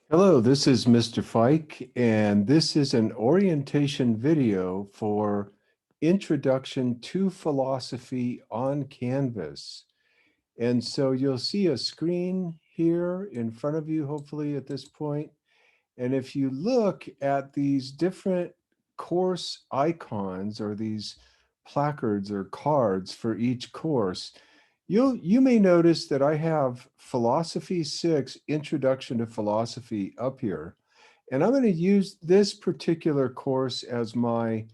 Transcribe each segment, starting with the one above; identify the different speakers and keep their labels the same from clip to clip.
Speaker 1: Hello, this is Mr. Fike, and this is an orientation video for Introduction to Philosophy on Canvas. And so you'll see a screen here in front of you, hopefully at this point. And if you look at these different course icons or these placards or cards for each course, you may notice that I have Philosophy 6, Introduction to Philosophy up here. And I'm going to use this particular course as my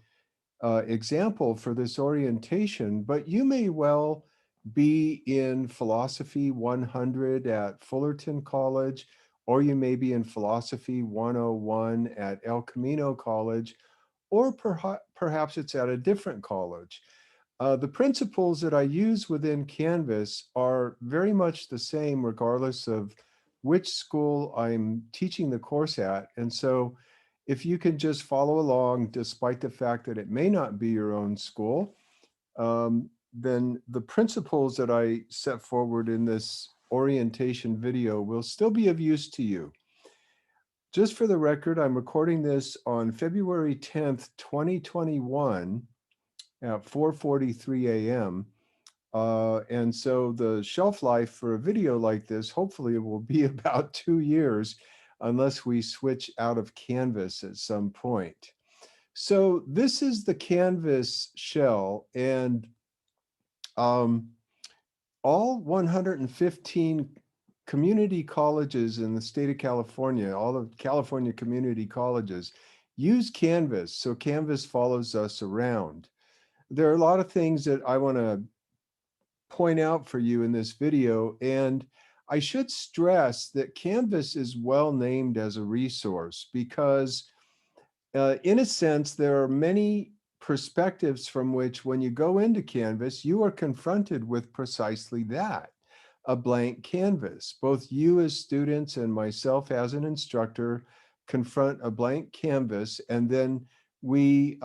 Speaker 1: example for this orientation, but you may well be in Philosophy 100 at Fullerton College, or you may be in Philosophy 101 at El Camino College, or perhaps it's at a different college. The principles that I use within Canvas are very much the same regardless of which school I'm teaching the course at. And so if you can just follow along, despite the fact that it may not be your own school, then the principles that I set forward in this orientation video will still be of use to you. Just for the record, I'm recording this on February 10th, 2021 at 4:43 a.m. And so the shelf life for a video like this, hopefully it will be about 2 years unless we switch out of Canvas at some point. So this is the Canvas shell, and um, all 115 community colleges in the state of California, all of California community colleges, use Canvas. So Canvas follows us around. There are a lot of things that I want to point out for you in this video, and I should stress that Canvas is well named as a resource because in a sense, there are many perspectives from which when you go into Canvas, you are confronted with precisely that, a blank canvas. Both you as students and myself as an instructor confront a blank canvas, and then we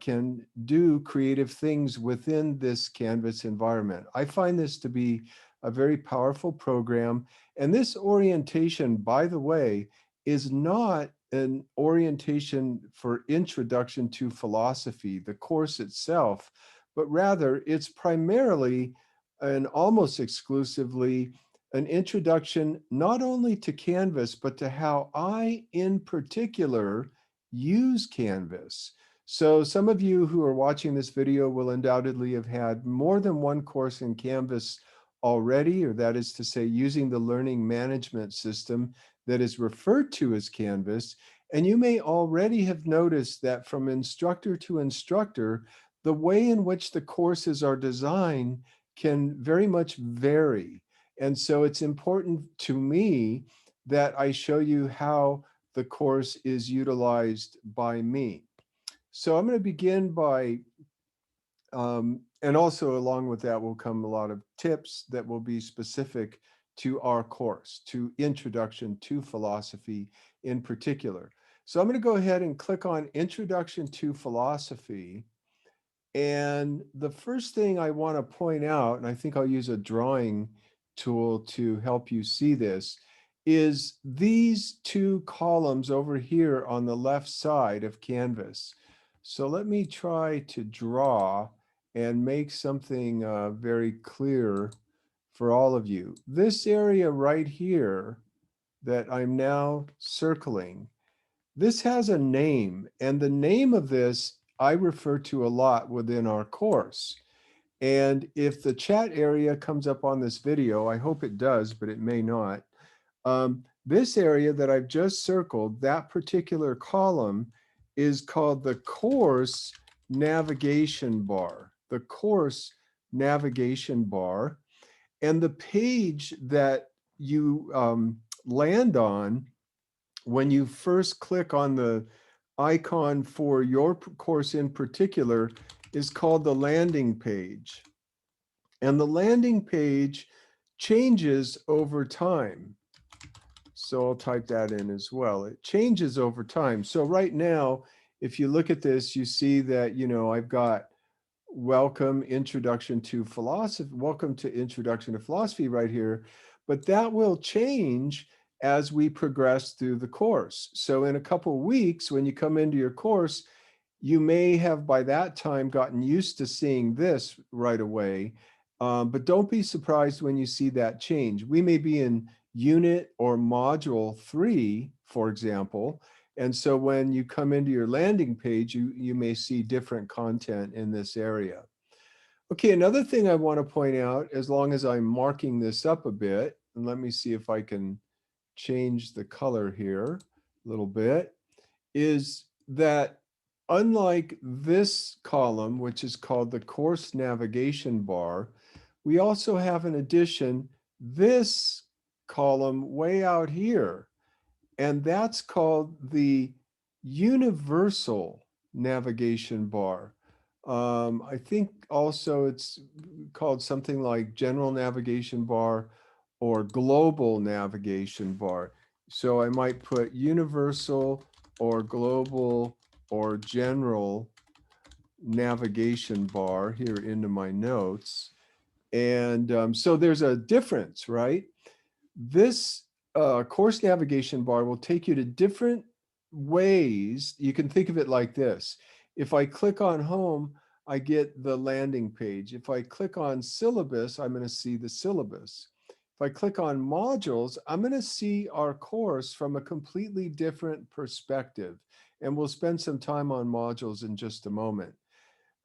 Speaker 1: can do creative things within this Canvas environment. I find this to be a very powerful program. And this orientation, by the way, is not an orientation for introduction to philosophy, the course itself, but rather it's primarily and almost exclusively an introduction not only to Canvas, but to how I, in particular, use Canvas. So some of you who are watching this video will undoubtedly have had more than one course in Canvas already, or that is to say, using the learning management system that is referred to as Canvas. And you may already have noticed that from instructor to instructor, the way in which the courses are designed can very much vary. And so it's important to me that I show you how the course is utilized by me. So I'm going to begin by, and also along with that will come a lot of tips that will be specific to our course, to Introduction to Philosophy in particular. So I'm going to go ahead and click on Introduction to Philosophy. And the first thing I want to point out, and I think I'll use a drawing tool to help you see this, is these two columns over here on the left side of Canvas. So let me try to draw and make something very clear for all of you. This area right here that I'm now circling, this has a name, and the name of this I refer to a lot within our course. And if the chat area comes up on this video, I hope it does, but it may not. This area that I've just circled, that particular column, is called the course navigation bar. The course navigation bar. And the page that you land on when you first click on the icon for your course in particular is called the landing page. And the landing page changes over time. So I'll type that in as well. It changes over time. So right now, if you look at this, you see that, I've got welcome introduction to philosophy, welcome to introduction to philosophy right here, but that will change as we progress through the course. So in a couple of weeks, when you come into your course, you may have by that time gotten used to seeing this right away, but don't be surprised when you see that change. We may be in unit or module 3, for example, and so when you come into your landing page, you may see different content in this area. Okay, another thing I want to point out, as long as I'm marking this up a bit, and let me see if I can change the color here a little bit, is that unlike this column, which is called the course navigation bar, we also have in addition this column way out here, and that's called the universal navigation bar. I think also it's called something like general navigation bar or global navigation bar. So I might put universal or global or general navigation bar here into my notes. And so there's a difference, right? This course navigation bar will take you to different ways. You can think of it like this. If I click on home, I get the landing page. If I click on syllabus, I'm going to see the syllabus. If I click on modules, I'm going to see our course from a completely different perspective. And we'll spend some time on modules in just a moment.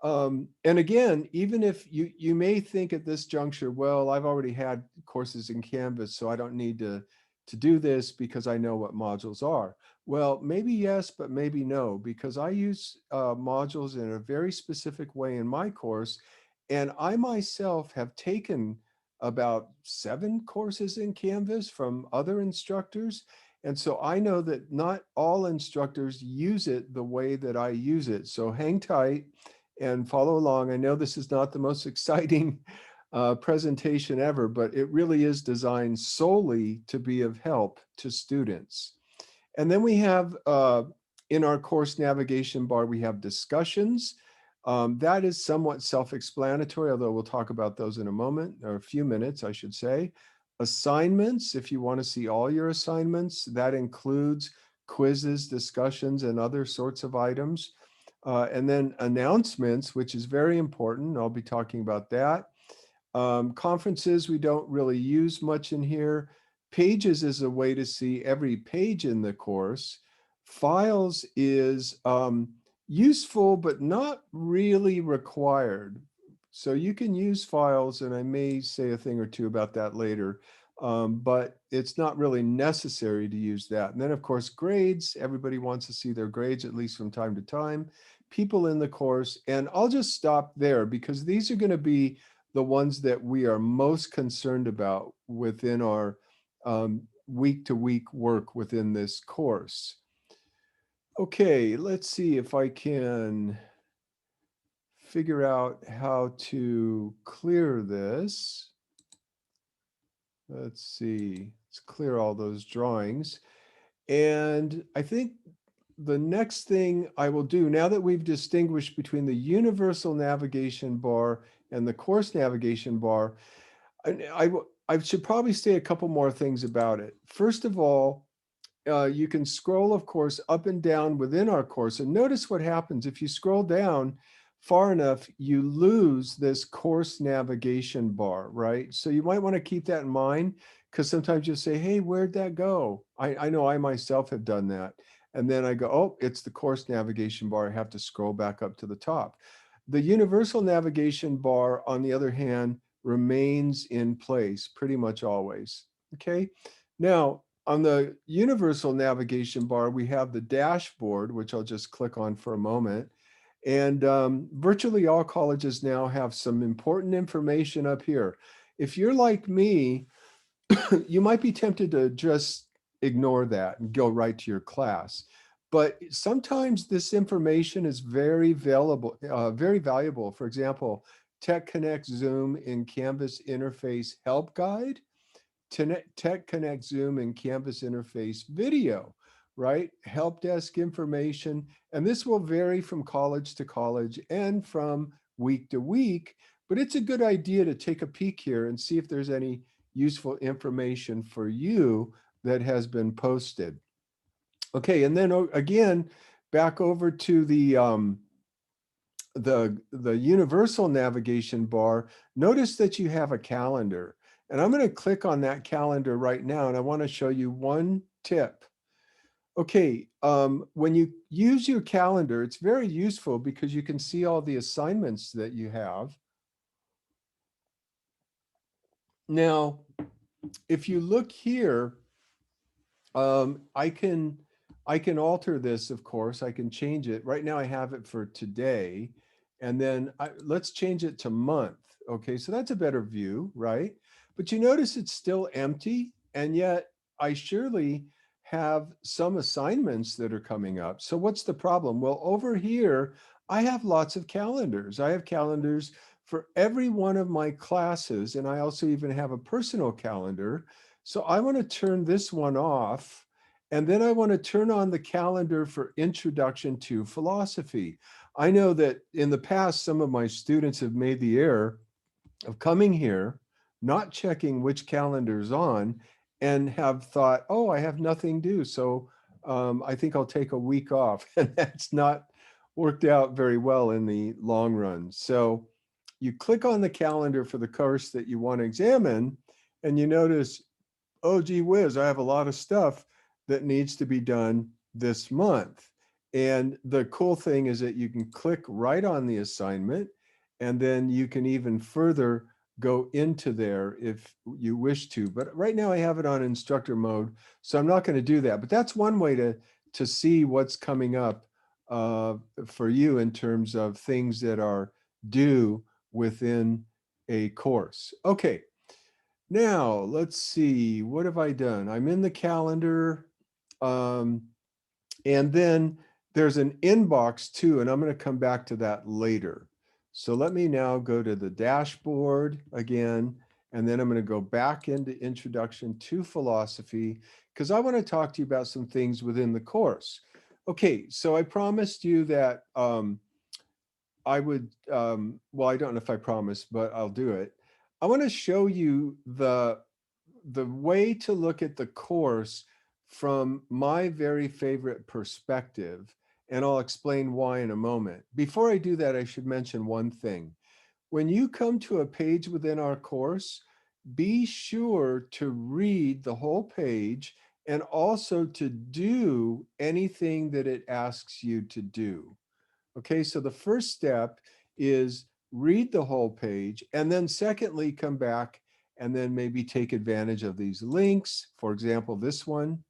Speaker 1: And again, even if you may think at this juncture, well, I've already had courses in Canvas, so I don't need to do this because I know what modules are. Well, maybe yes, but maybe no, because I use modules in a very specific way in my course. And I myself have taken about 7 courses in Canvas from other instructors. And so I know that not all instructors use it the way that I use it. So hang tight and follow along. I know this is not the most exciting presentation ever, but it really is designed solely to be of help to students. And then we have, in our course navigation bar, we have discussions. That is somewhat self-explanatory, although we'll talk about those in a moment, or a few minutes, I should say. Assignments, if you want to see all your assignments, that includes quizzes, discussions, and other sorts of items. And then announcements, which is very important. I'll be talking about that. Conferences, we don't really use much in here. Pages is a way to see every page in the course. Files is useful, but not really required. So you can use files, and I may say a thing or two about that later, but it's not really necessary to use that. And then, of course, grades. Everybody wants to see their grades, at least from time to time. People in the course, and I'll just stop there because these are going to be the ones that we are most concerned about within our week-to-week work within this course. Okay, let's see if I can figure out how to clear this. Let's see, let's clear all those drawings. And I think the next thing I will do, now that we've distinguished between the universal navigation bar and the course navigation bar, I should probably say a couple more things about it. First of all, you can scroll, of course, up and down within our course. And notice what happens if you scroll down far enough, you lose this course navigation bar, right? So you might want to keep that in mind because sometimes you'll say, hey, where'd that go? I know I myself have done that. And then I go, oh, it's the course navigation bar. I have to scroll back up to the top. The universal navigation bar, on the other hand, remains in place pretty much always. Okay. Now, on the universal navigation bar, we have the dashboard, which I'll just click on for a moment. And virtually all colleges now have some important information up here. If you're like me, you might be tempted to just ignore that and go right to your class. But sometimes this information is very valuable, very valuable. For example, Tech Connect Zoom in Canvas Interface Help Guide, Tech Connect Zoom and Canvas Interface video, right? Help desk information. And this will vary from college to college and from week to week, but it's a good idea to take a peek here and see if there's any useful information for you that has been posted. Okay, and then again, back over to the universal navigation bar. Notice that you have a calendar, and I'm going to click on that calendar right now, and I want to show you one tip. Okay, when you use your calendar, it's very useful because you can see all the assignments that you have. Now, if you look here, I can alter this, of course. I can change it. Right now I have it for today, and then let's change it to month. Okay, so that's a better view, right? But you notice it's still empty, and yet I surely have some assignments that are coming up. So what's the problem? Well, over here, I have lots of calendars. I have calendars for every one of my classes, and I also even have a personal calendar. So I want to turn this one off, and then I want to turn on the calendar for Introduction to Philosophy. I know that in the past, some of my students have made the error of coming here, not checking which calendar is on, and have thought, oh, I have nothing to do, so I think I'll take a week off. And that's not worked out very well in the long run. So you click on the calendar for the course that you want to examine, and you notice, oh, gee whiz, I have a lot of stuff that needs to be done this month. And the cool thing is that you can click right on the assignment, and then you can even further go into there if you wish to. But right now I have it on instructor mode, so I'm not going to do that. But that's one way to see what's coming up for you in terms of things that are due within a course. Okay. Now, let's see, what have I done? I'm in the calendar, um, and then there's an inbox too, and I'm going to come back to that later. So let me now go to the dashboard again, and then I'm going to go back into Introduction to Philosophy, because I want to talk to you about some things within the course. Okay, so I promised you that I would, well, I don't know if I promised, but I'll do it. I want to show you the way to look at the course from my very favorite perspective, and I'll explain why in a moment. Before I do that, I should mention one thing. When you come to a page within our course, be sure to read the whole page and also to do anything that it asks you to do. Okay, so the first step is read the whole page, and then secondly, come back and then maybe take advantage of these links. For example, this one.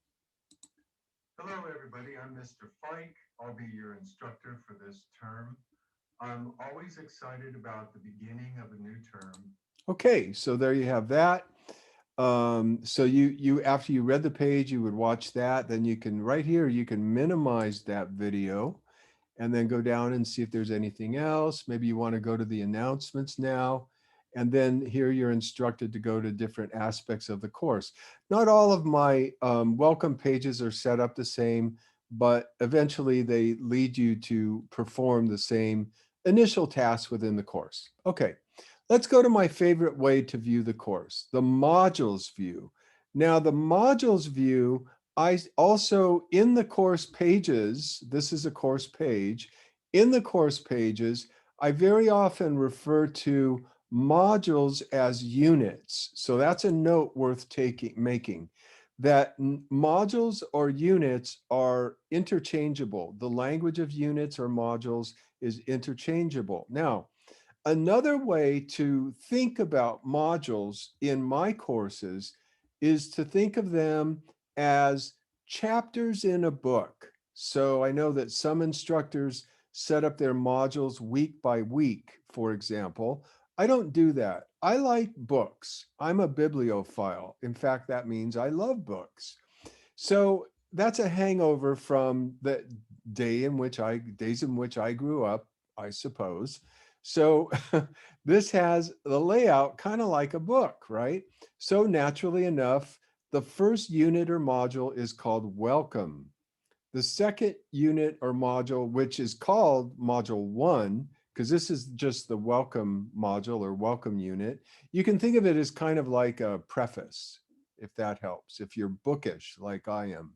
Speaker 1: Hello, everybody. I'm Mr. Fike. I'll be your instructor for this term. I'm always excited about the beginning of a new term. Okay, so there you have that. So you after you read the page, you would watch that. Then you can, right here, you can minimize that video and then go down and see if there's anything else. Maybe you want to go to the announcements now. And then here you're instructed to go to different aspects of the course. Not all of my welcome pages are set up the same, but eventually they lead you to perform the same initial tasks within the course. Okay, let's go to my favorite way to view the course, the modules view. Now the modules view, I also, in the course pages, this is a course page, in the course pages, I very often refer to modules as units. So that's a note worth making, that modules or units are interchangeable. The language of units or modules is interchangeable. Now, another way to think about modules in my courses is to think of them as chapters in a book. So I know that some instructors set up their modules week by week, for example. I don't do that. I like books. I'm a bibliophile. In fact, that means I love books. So that's a hangover from the days in which I grew up, I suppose. So this has the layout kind of like a book, right? So naturally enough, the first unit or module is called Welcome. The second unit or module, which is called Module 1, because this is just the Welcome module or Welcome unit, you can think of it as kind of like a preface. if that helps, if you're bookish like I am.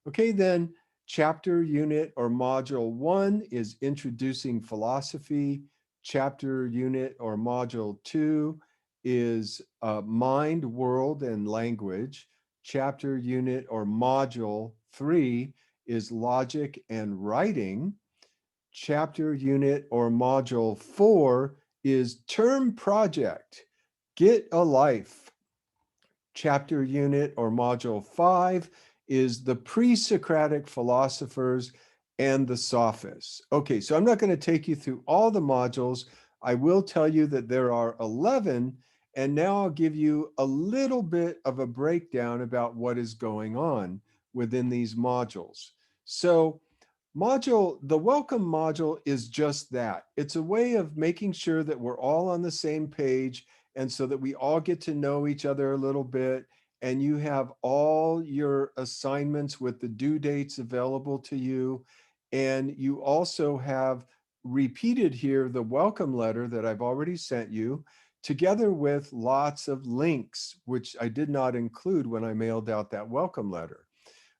Speaker 1: Okay, then chapter, unit, or module 1 is introducing philosophy. Chapter, unit, or module 2 is mind, world, and language. Chapter, unit, or module 3 is logic and writing. Chapter, unit, or module 4 is term project, get a life. Chapter, unit, or module 5 is the pre-Socratic philosophers and the sophists. Okay, so I'm not going to take you through all the modules. I will tell you that there are 11, and now I'll give you a little bit of a breakdown about what is going on within these modules. So the welcome module is just that. It's a way of making sure that we're all on the same page, and so that we all get to know each other a little bit, and you have all your assignments with the due dates available to you. And you also have repeated here the welcome letter that I've already sent you, together with lots of links, which I did not include when I mailed out that welcome letter.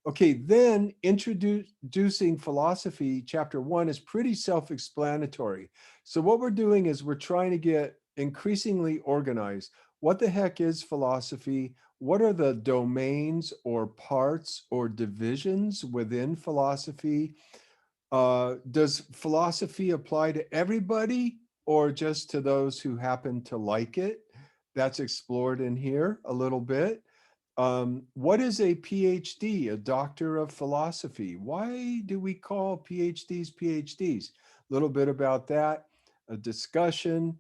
Speaker 1: Okay, then introducing philosophy, chapter 1 is pretty self-explanatory. So what we're doing is we're trying to get increasingly organized. What the heck is philosophy? What are the domains or parts or divisions within philosophy? Does philosophy apply to everybody or just to those who happen to like it? That's explored in here a little bit. What is a PhD, a doctor of philosophy? Why do we call PhDs PhDs? A little bit about that, a discussion,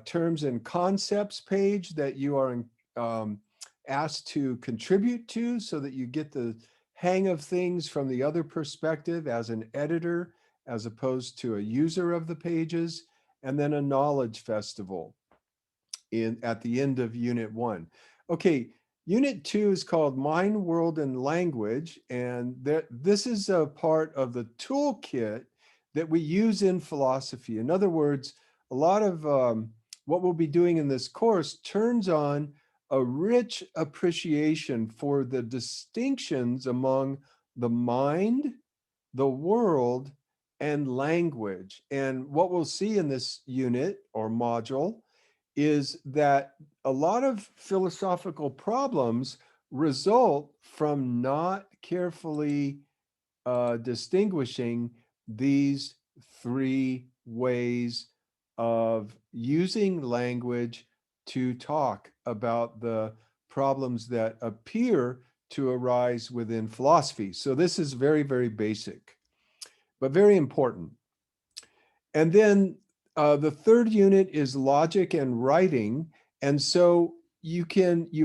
Speaker 1: terms and concepts page that you are um, asked to contribute to so that you get the hang of things from the other perspective as an editor, as opposed to a user of the pages, and then a knowledge festival at the end of unit 1. Okay, unit 2 is called Mind, World, and Language, and this is a part of the toolkit that we use in philosophy. In other words, a lot of what we'll be doing in this course turns on a rich appreciation for the distinctions among the mind, the world, and language. And what we'll see in this unit or module is that a lot of philosophical problems result from not carefully distinguishing these three ways of using language to talk about the problems that appear to arise within philosophy. So this is very, very basic, but very important. And then the third unit is logic and writing. And so you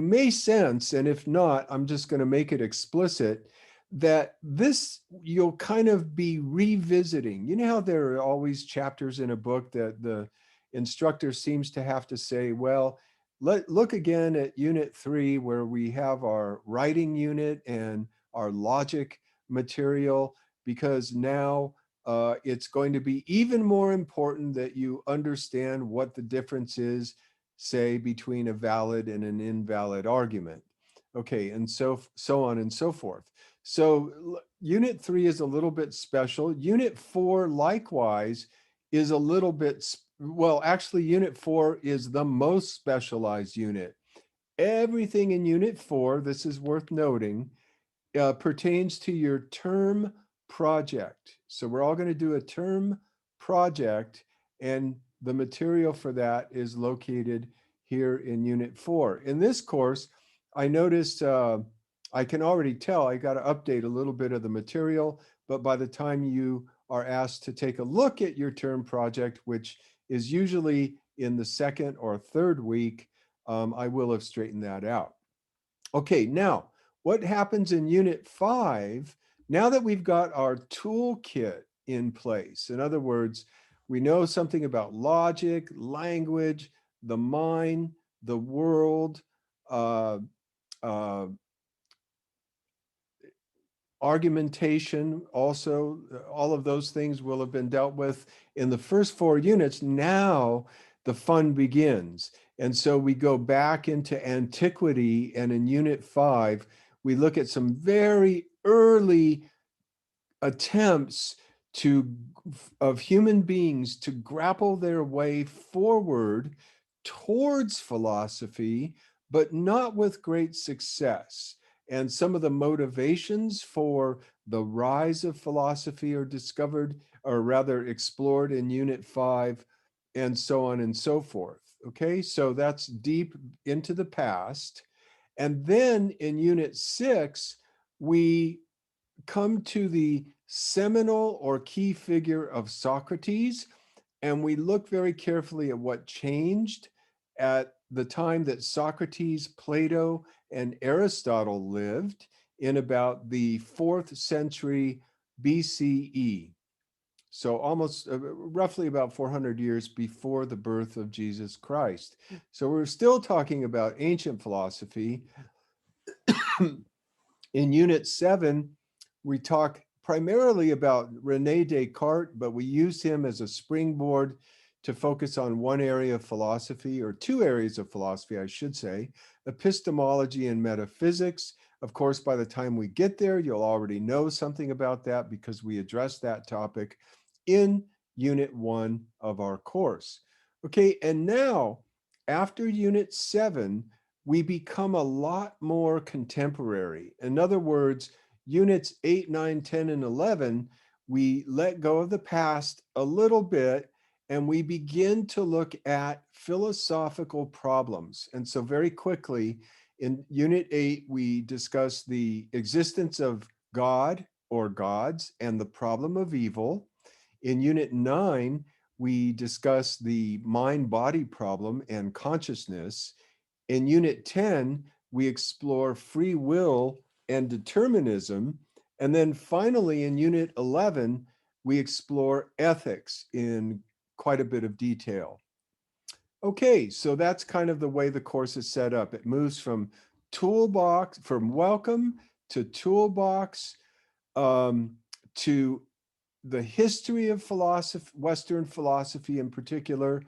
Speaker 1: may sense, and if not, I'm just going to make it explicit, that this you'll kind of be revisiting. You know how there are always chapters in a book that the instructor seems to have to say, well, look again at unit 3, where we have our writing unit and our logic material, because now it's going to be even more important that you understand what the difference is, say, between a valid and an invalid argument. Okay, and so on and so forth. So unit 3 is a little bit special. Unit 4, likewise, is a little bit, well, actually, unit 4 is the most specialized unit. Everything in unit 4, this is worth noting, pertains to your term project. So we're all going to do a term project, and the material for that is located here in unit 4. In this course, I noticed, I can already tell I got to update a little bit of the material, but by the time you are asked to take a look at your term project, which is usually in the second or third week, I will have straightened that out. Okay, now what happens in unit 5, now that we've got our toolkit in place? In other words, we know something about logic, language, the mind, the world, uh, uh, argumentation also, all of those things will have been dealt with in the first 4 units. Now the fun begins. And so we go back into antiquity, and in Unit 5, we look at some very early attempts of human beings to grapple their way forward towards philosophy, but not with great success. And some of the motivations for the rise of philosophy are discovered, or rather explored, in Unit 5, and so on and so forth. Okay, so that's deep into the past. And then in Unit 6, we come to the seminal or key figure of Socrates, and we look very carefully at what changed at the time that Socrates, Plato, and Aristotle lived in about the 4th century BCE. So almost roughly about 400 years before the birth of Jesus Christ. So we're still talking about ancient philosophy. In Unit 7, we talk primarily about Rene Descartes, but we use him as a springboard to focus on one area of philosophy, or two areas of philosophy, I should say, epistemology and metaphysics. Of course, by the time we get there, you'll already know something about that because we addressed that topic in Unit 1 of our course. Okay, and now, after Unit 7, we become a lot more contemporary. In other words, Units 8, 9, 10, and 11, we let go of the past a little bit, and we begin to look at philosophical problems. And so very quickly, in Unit 8, we discuss the existence of God or gods and the problem of evil. In Unit 9, we discuss the mind-body problem and consciousness. In Unit 10, we explore free will and determinism. And then finally, in Unit 11, we explore ethics in quite a bit of detail. Okay, so that's kind of the way the course is set up. It moves from welcome to toolbox, to the history of philosophy, Western philosophy in particular,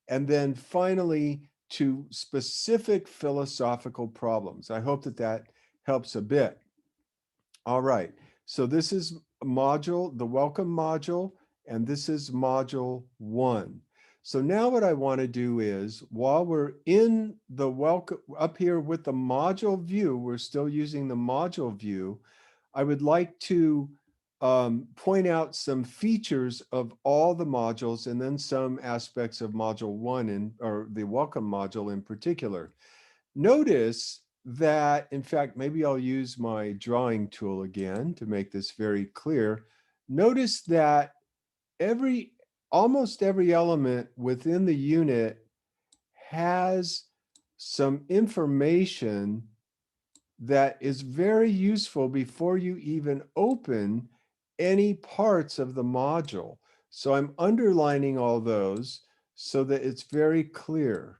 Speaker 1: and then finally to specific philosophical problems. I hope that that helps a bit. All right, so this is the welcome module, and this is module 1. So now what I want to do is, while we're in the welcome up here with the module view, we're still using the module view, I would like to point out some features of all the modules, and then some aspects of module 1, or the welcome module in particular. Notice that, in fact, maybe I'll use my drawing tool again to make this very clear. Notice that almost every element within the unit has some information that is very useful before you even open any parts of the module. So I'm underlining all those so that it's very clear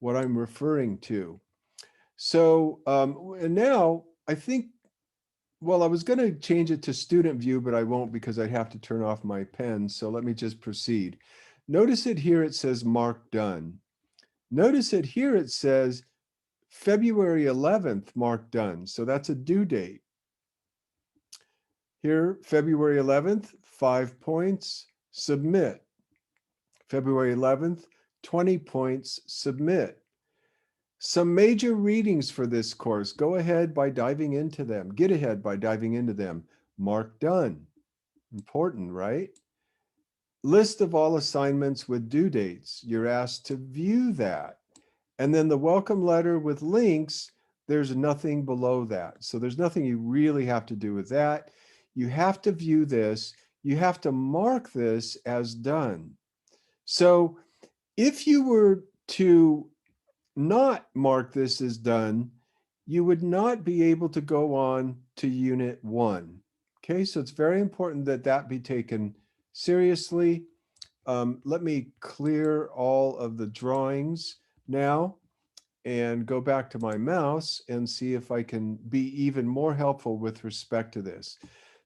Speaker 1: what I'm referring to. So and now I think, well, I was going to change it to student view, but I won't because I'd have to turn off my pen. So let me just proceed. Notice it here, it says mark done. Notice it here, it says February 11th, mark done. So that's a due date. Here, February 11th, 5 points, submit. February 11th, 20 points, submit. Some major readings for this course. Go ahead by diving into them. Get ahead by diving into them. Mark done. Important, right? List of all assignments with due dates. You're asked to view that. And then the welcome letter with links, there's nothing below that. So there's nothing you really have to do with that. You have to view this. You have to mark this as done. So if you were to not mark this as done, you would not be able to go on to Unit 1. Okay, so it's very important that that be taken seriously. Let me clear all of the drawings now and go back to my mouse and see if I can be even more helpful with respect to this.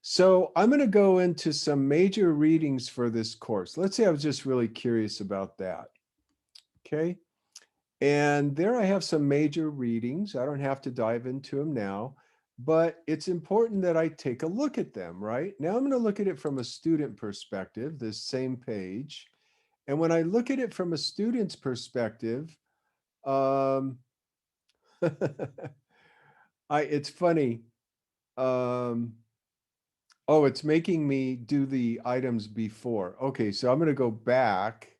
Speaker 1: So I'm going to go into some major readings for this course. Let's say I was just really curious about that. Okay. And there I have some major readings. I don't have to dive into them now, but it's important that I take a look at them, right? Now I'm going to look at it from a student perspective, this same page. And when I look at it from a student's perspective, um, it's funny. Um, oh, it's making me do the items before. Okay, so I'm going to go back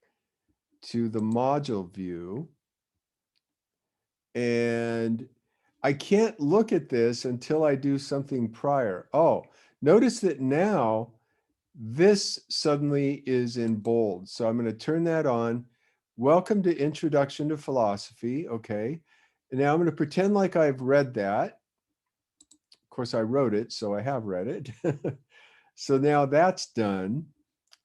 Speaker 1: to the module view, and I can't look at this until I do something prior. Oh, notice that now this suddenly is in bold. So I'm going to turn that on. Welcome to Introduction to Philosophy. Okay. And now I'm going to pretend like I've read that. Of course, I wrote it, so I have read it. So now that's done.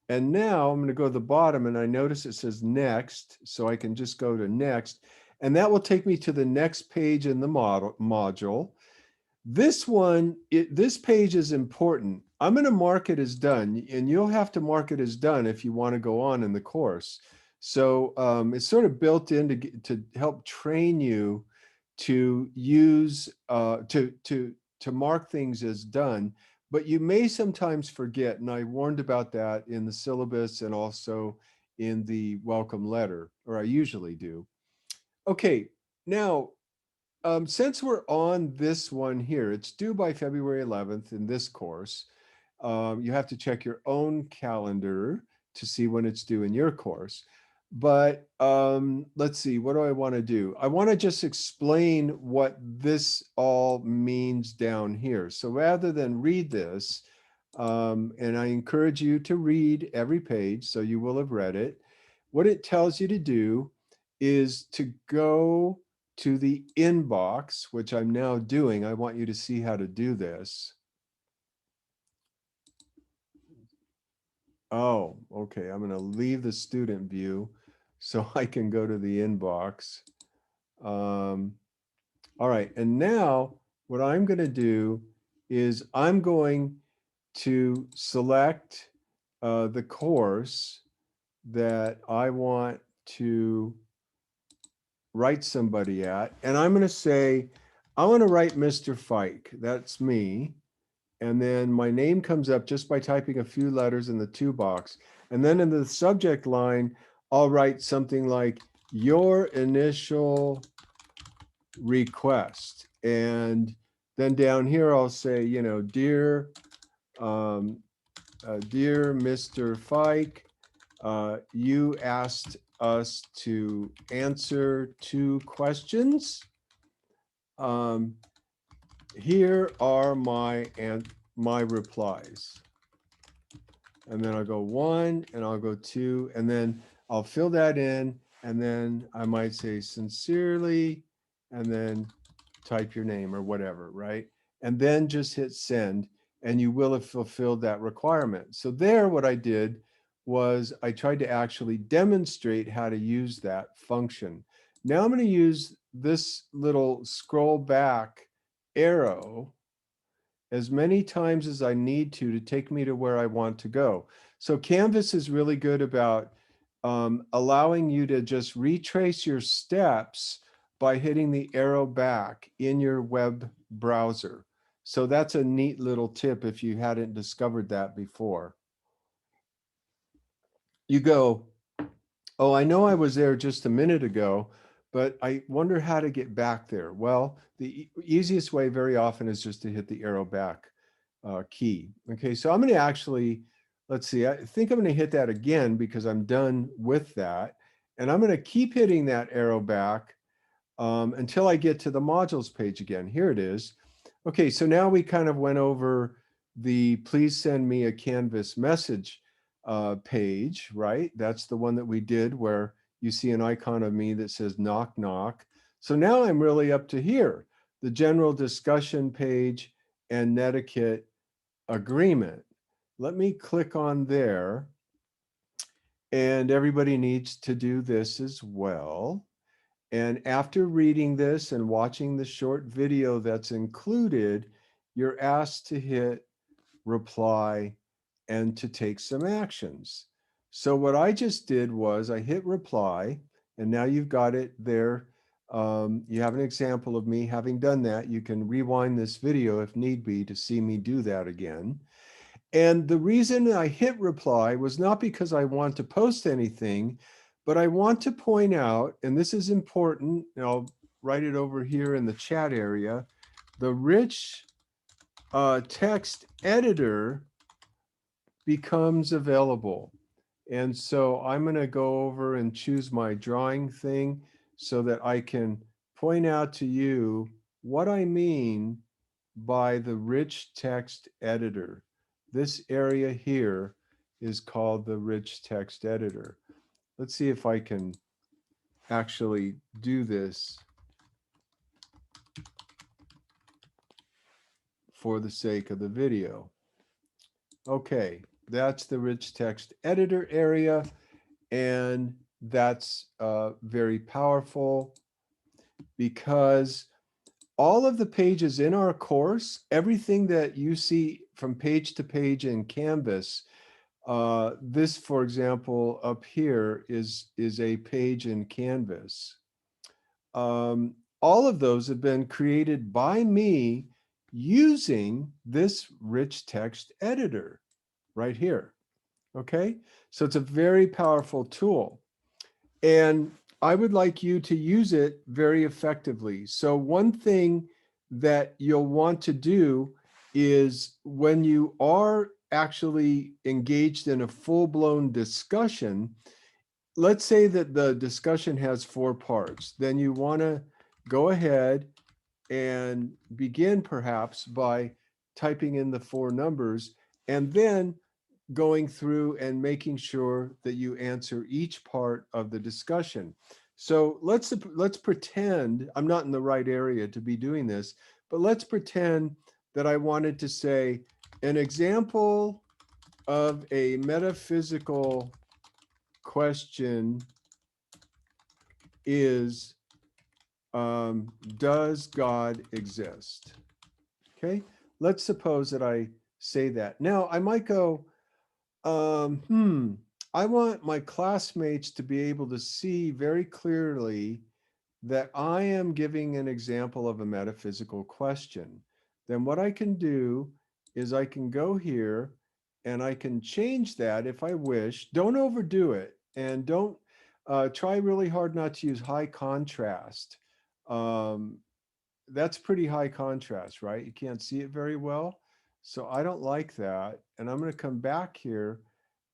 Speaker 1: And now I'm going to go to the bottom, and I notice it says next. So I can just go to next. And that will take me to the next page in the module. This one, this page is important. I'm going to mark it as done, and you'll have to mark it as done if you want to go on in the course. So it's sort of built in to help train you to use to mark things as done. But you may sometimes forget, and I warned about that in the syllabus and also in the welcome letter, or I usually do. Okay, now since we're on this one here, it's due by February 11th in this course. You have to check your own calendar to see when it's due in your course. But let's see, what do I want to do? I want to just explain what this all means down here. So rather than read this, and I encourage you to read every page, so you will have read it. What it tells you to do is to go to the inbox, which I'm now doing. I want you to see how to do this. Oh, okay. I'm going to leave the student view so I can go to the inbox. All right. And now what I'm going to do is I'm going to select the course that I want to write somebody at. And I'm going to say, I want to write Mr. Fike. That's me. And then my name comes up just by typing a few letters in the to box. And then in the subject line, I'll write something like your initial request. And then down here, I'll say, you know, dear Mr. Fike, you asked us to answer 2 questions. Here are my replies. And then I'll go 1 and I'll go 2, and then I'll fill that in, and then I might say sincerely, and then type your name or whatever, right? And then just hit send, and you will have fulfilled that requirement. So there, what I did was I tried to actually demonstrate how to use that function. Now I'm going to use this little scroll back arrow as many times as I need to take me to where I want to go. So Canvas is really good about allowing you to just retrace your steps by hitting the arrow back in your web browser. So that's a neat little tip if you hadn't discovered that before. You go, oh, I know I was there just a minute ago, but I wonder how to get back there. Well, the easiest way very often is just to hit the arrow back key. Okay, so I'm going to actually, let's see, I think I'm going to hit that again because I'm done with that. And I'm going to keep hitting that arrow back until I get to the modules page again. Here it is. Okay, so now we kind of went over the please send me a Canvas message page, right? That's the one that we did where you see an icon of me that says knock knock. So now I'm really up to here, the general discussion page and netiquette agreement. Let me click on there, and everybody needs to do this as well. And after reading this and watching the short video that's included, you're asked to hit reply and to take some actions. So what I just did was I hit reply, and now you've got it there You have an example of me having done that. You can rewind this video if need be to see me do that again. And the reason I hit reply was not because I want to post anything, but I want to point out, and this is important, and I'll write it over here in the chat area, the rich text editor becomes available. And so I'm going to go over and choose my drawing thing so that I can point out to you what I mean by the rich text editor. This area here is called the rich text editor. Let's see if I can actually do this for the sake of the video. Okay, that's the rich text editor area, and that's very powerful because all of the pages in our course, everything that you see from page to page in Canvas, this, for example, up here is a page in Canvas. All of those have been created by me using this rich text editor right here. Okay, so it's a very powerful tool. And I would like you to use it very effectively. So one thing that you'll want to do is when you are actually engaged in a full-blown discussion, let's say that the discussion has 4 parts, then you want to go ahead and begin perhaps by typing in the 4 numbers and then going through and making sure that you answer each part of the discussion. So let's pretend I'm not in the right area to be doing this, but let's pretend that I wanted to say an example of a metaphysical question is, does God exist? Okay, let's suppose that I say that. Now I might go, I want my classmates to be able to see very clearly that I am giving an example of a metaphysical question. Then what I can do is I can go here and I can change that if I wish. Don't overdo it, and don't try really hard not to use high contrast. Um, that's pretty high contrast, right? You can't see it very well. So I don't like that. And I'm going to come back here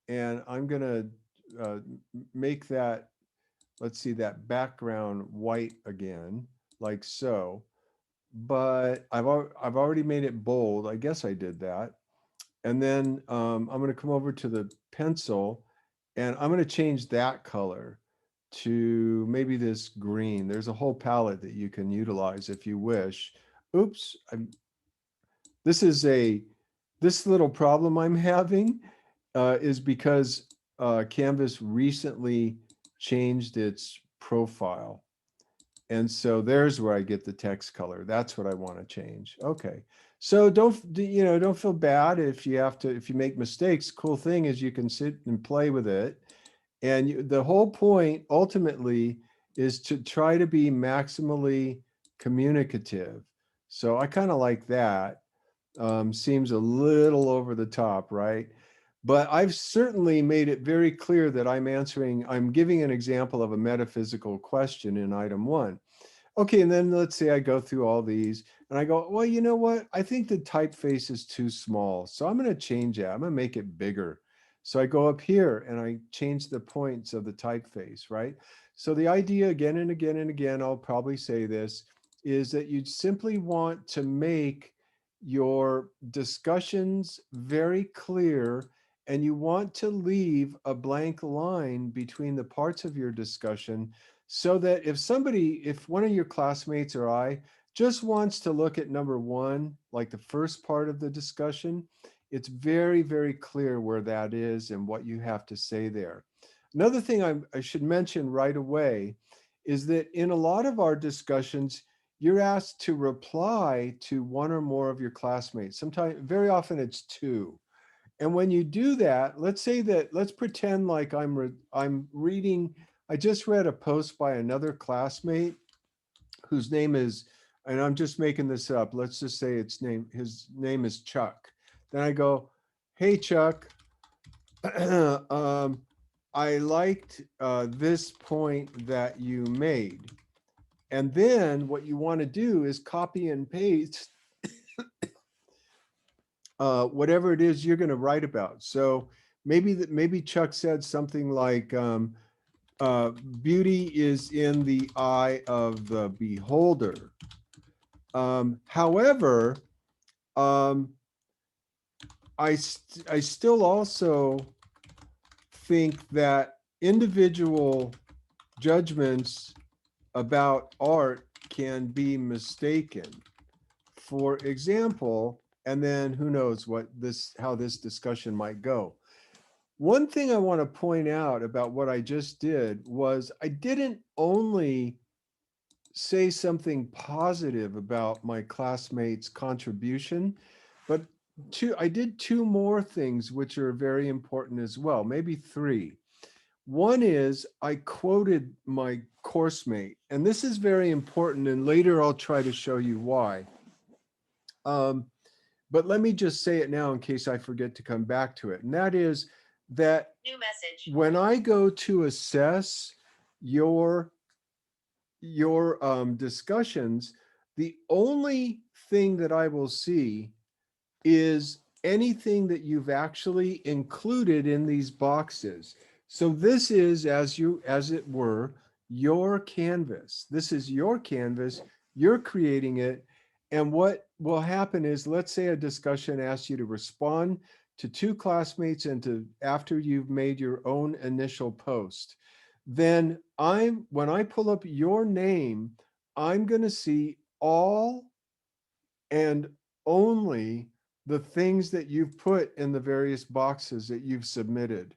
Speaker 1: and I'm going to make that, let's see, that background white again, like so. But I've already made it bold. I guess I did that. And then I'm going to come over to the pencil and I'm going to change that color to maybe this green. There's a whole palette that you can utilize if you wish. Oops, this is this little problem I'm having is because Canvas recently changed its profile. And so there's where I get the text color. That's what I want to change. Okay. So don't feel bad if you if you make mistakes. Cool thing is you can sit and play with it. And the whole point ultimately is to try to be maximally communicative. So I kind of like that. Seems a little over the top, right? But I've certainly made it very clear that I'm giving an example of a metaphysical question in item 1. Okay, and then let's say I go through all these and I go, well, you know what? I think the typeface is too small. So I'm going to change that. I'm going to make it bigger. So I go up here and I change the points of the typeface, right? So the idea again and again and again, I'll probably say this, is that you simply want to make your discussions very clear and you want to leave a blank line between the parts of your discussion so that if one of your classmates or I just wants to look at number 1, like the first part of the discussion, it's very, very clear where that is and what you have to say there. Another thing I should mention right away is that in a lot of our discussions, you're asked to reply to 1 or more of your classmates. Sometimes, very often it's 2. And when you do that, let's pretend like I'm reading, I just read a post by another classmate whose name is, and I'm just making this up, let's just say his name is Chuck. Then I go, hey, Chuck, I liked this point that you made. And then what you want to do is copy and paste whatever it is you're going to write about. So maybe Chuck said something like, beauty is in the eye of the beholder. However, um, I still also think that individual judgments about art can be mistaken. For example, and then who knows how this discussion might go. One thing I want to point out about what I just did was I didn't only say something positive about my classmates' contribution, but I did two more things which are very important as well, maybe three. One is I quoted my course mate, and this is very important, and later I'll try to show you why. But let me just say it now in case I forget to come back to it. And that is that new message. When I go to assess your discussions, the only thing that I will see is anything that you've actually included in these boxes. So this is, as it were, your canvas. This is your canvas. You're creating it. And what will happen is, let's say a discussion asks you to respond to two classmates and after you've made your own initial post. Then when I pull up your name, I'm going to see all and only the things that you've put in the various boxes that you've submitted.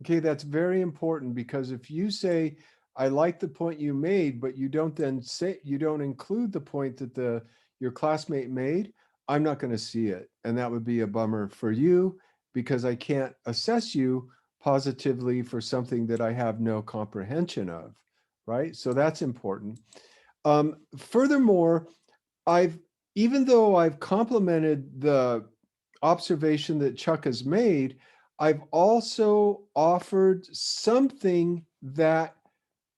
Speaker 1: Okay, that's very important, because if you say, I like the point you made, but you don't include the point that your classmate made, I'm not going to see it. And that would be a bummer for you, because I can't assess you positively for something that I have no comprehension of, right? So that's important. Furthermore, even though I've complimented the observation that Chuck has made, I've also offered something that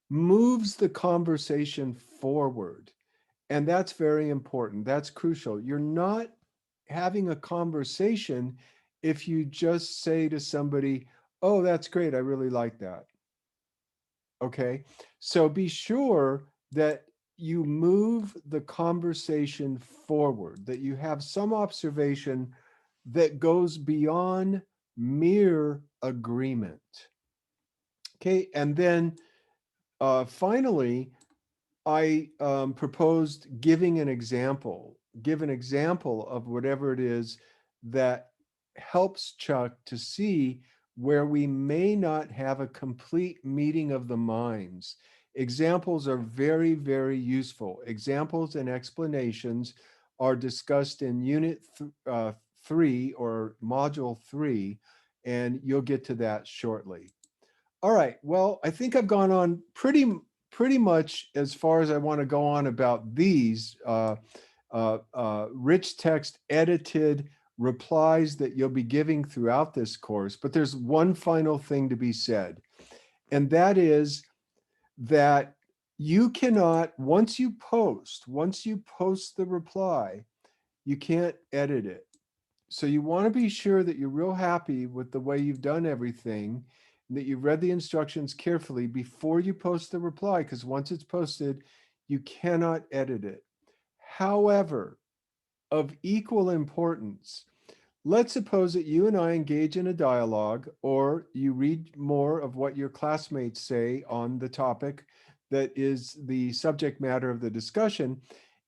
Speaker 1: moves the conversation forward. And that's very important. That's crucial. You're not having a conversation if you just say to somebody, oh, that's great, I really like that. Okay, so be sure that you move the conversation forward, that you have some observation that goes beyond mere agreement. Okay, and then finally, I proposed giving an example. Give an example of whatever it is that helps Chuck to see where we may not have a complete meeting of the minds. Examples are very, very useful. Examples and explanations are discussed in Unit 3 or Module 3, and you'll get to that shortly. All right, well, I think I've gone on pretty much as far as I want to go on about these rich text edited replies that you'll be giving throughout this course. But there's one final thing to be said, and that is that you cannot, once you post the reply, you can't edit it. So you want to be sure that you're real happy with the way you've done everything, and that you've read the instructions carefully before you post the reply, because once it's posted, you cannot edit it. However, of equal importance, let's suppose that you and I engage in a dialogue, or you read more of what your classmates say on the topic that is the subject matter of the discussion,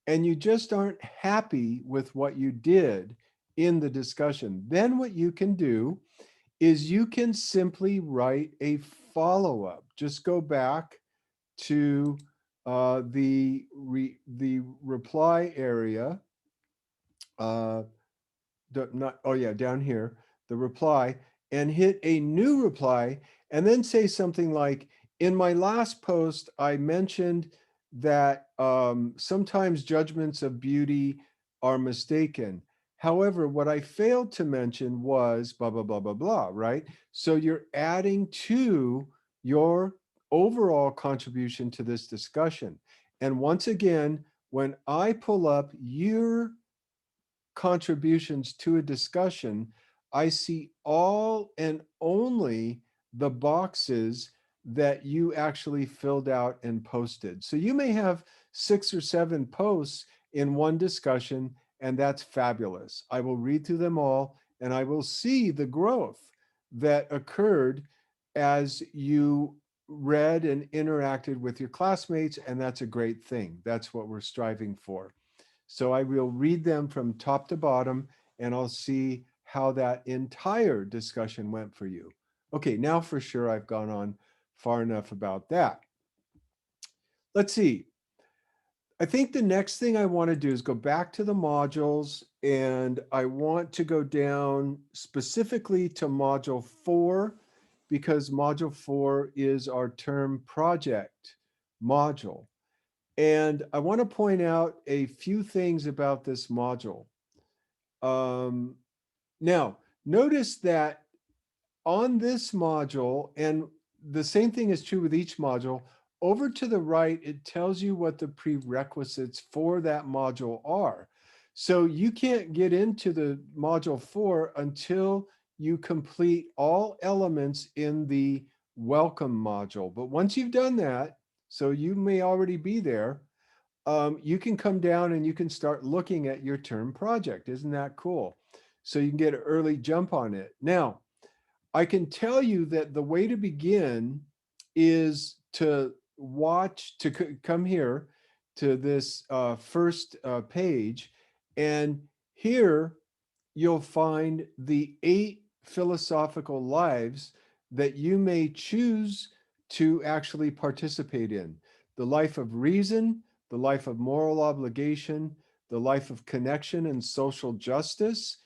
Speaker 1: and you just aren't happy with what you did in the discussion. Then what you can do is you can simply write a follow-up. Just go back to the reply area, down here, the reply, and hit a new reply, and then say something like, in my last post, I mentioned that sometimes judgments of beauty are mistaken. However, what I failed to mention was blah, blah, blah, blah, blah, right? So you're adding to your overall contribution to this discussion. And once again, when I pull up your contributions to a discussion, I see all and only the boxes that you actually filled out and posted. So you may have 6 or 7 posts in one discussion, and that's fabulous. I will read through them all and I will see the growth that occurred as you read and interacted with your classmates, and that's a great thing. That's what we're striving for. So I will read them from top to bottom, and I'll see how that entire discussion went for you. Okay, now for sure I've gone on far enough about that. Let's see. I think the next thing I want to do is go back to the modules, and I want to go down specifically to module 4, because module 4 is our term project module. And I want to point out a few things about this module. Um, Now, notice that on this module, and the same thing is true with each module, over to the right, it tells you what the prerequisites for that module are. So you can't get into the module 4 until you complete all elements in the welcome module. But once you've done that, so you may already be there, you can come down and you can start looking at your term project. Isn't that cool? So you can get an early jump on it. Now, I can tell you that the way to begin is to watch, to come here to this first page. And here you'll find the 8 philosophical lives that you may choose to actually participate in. The life of reason, the life of moral obligation, the life of connection and social justice,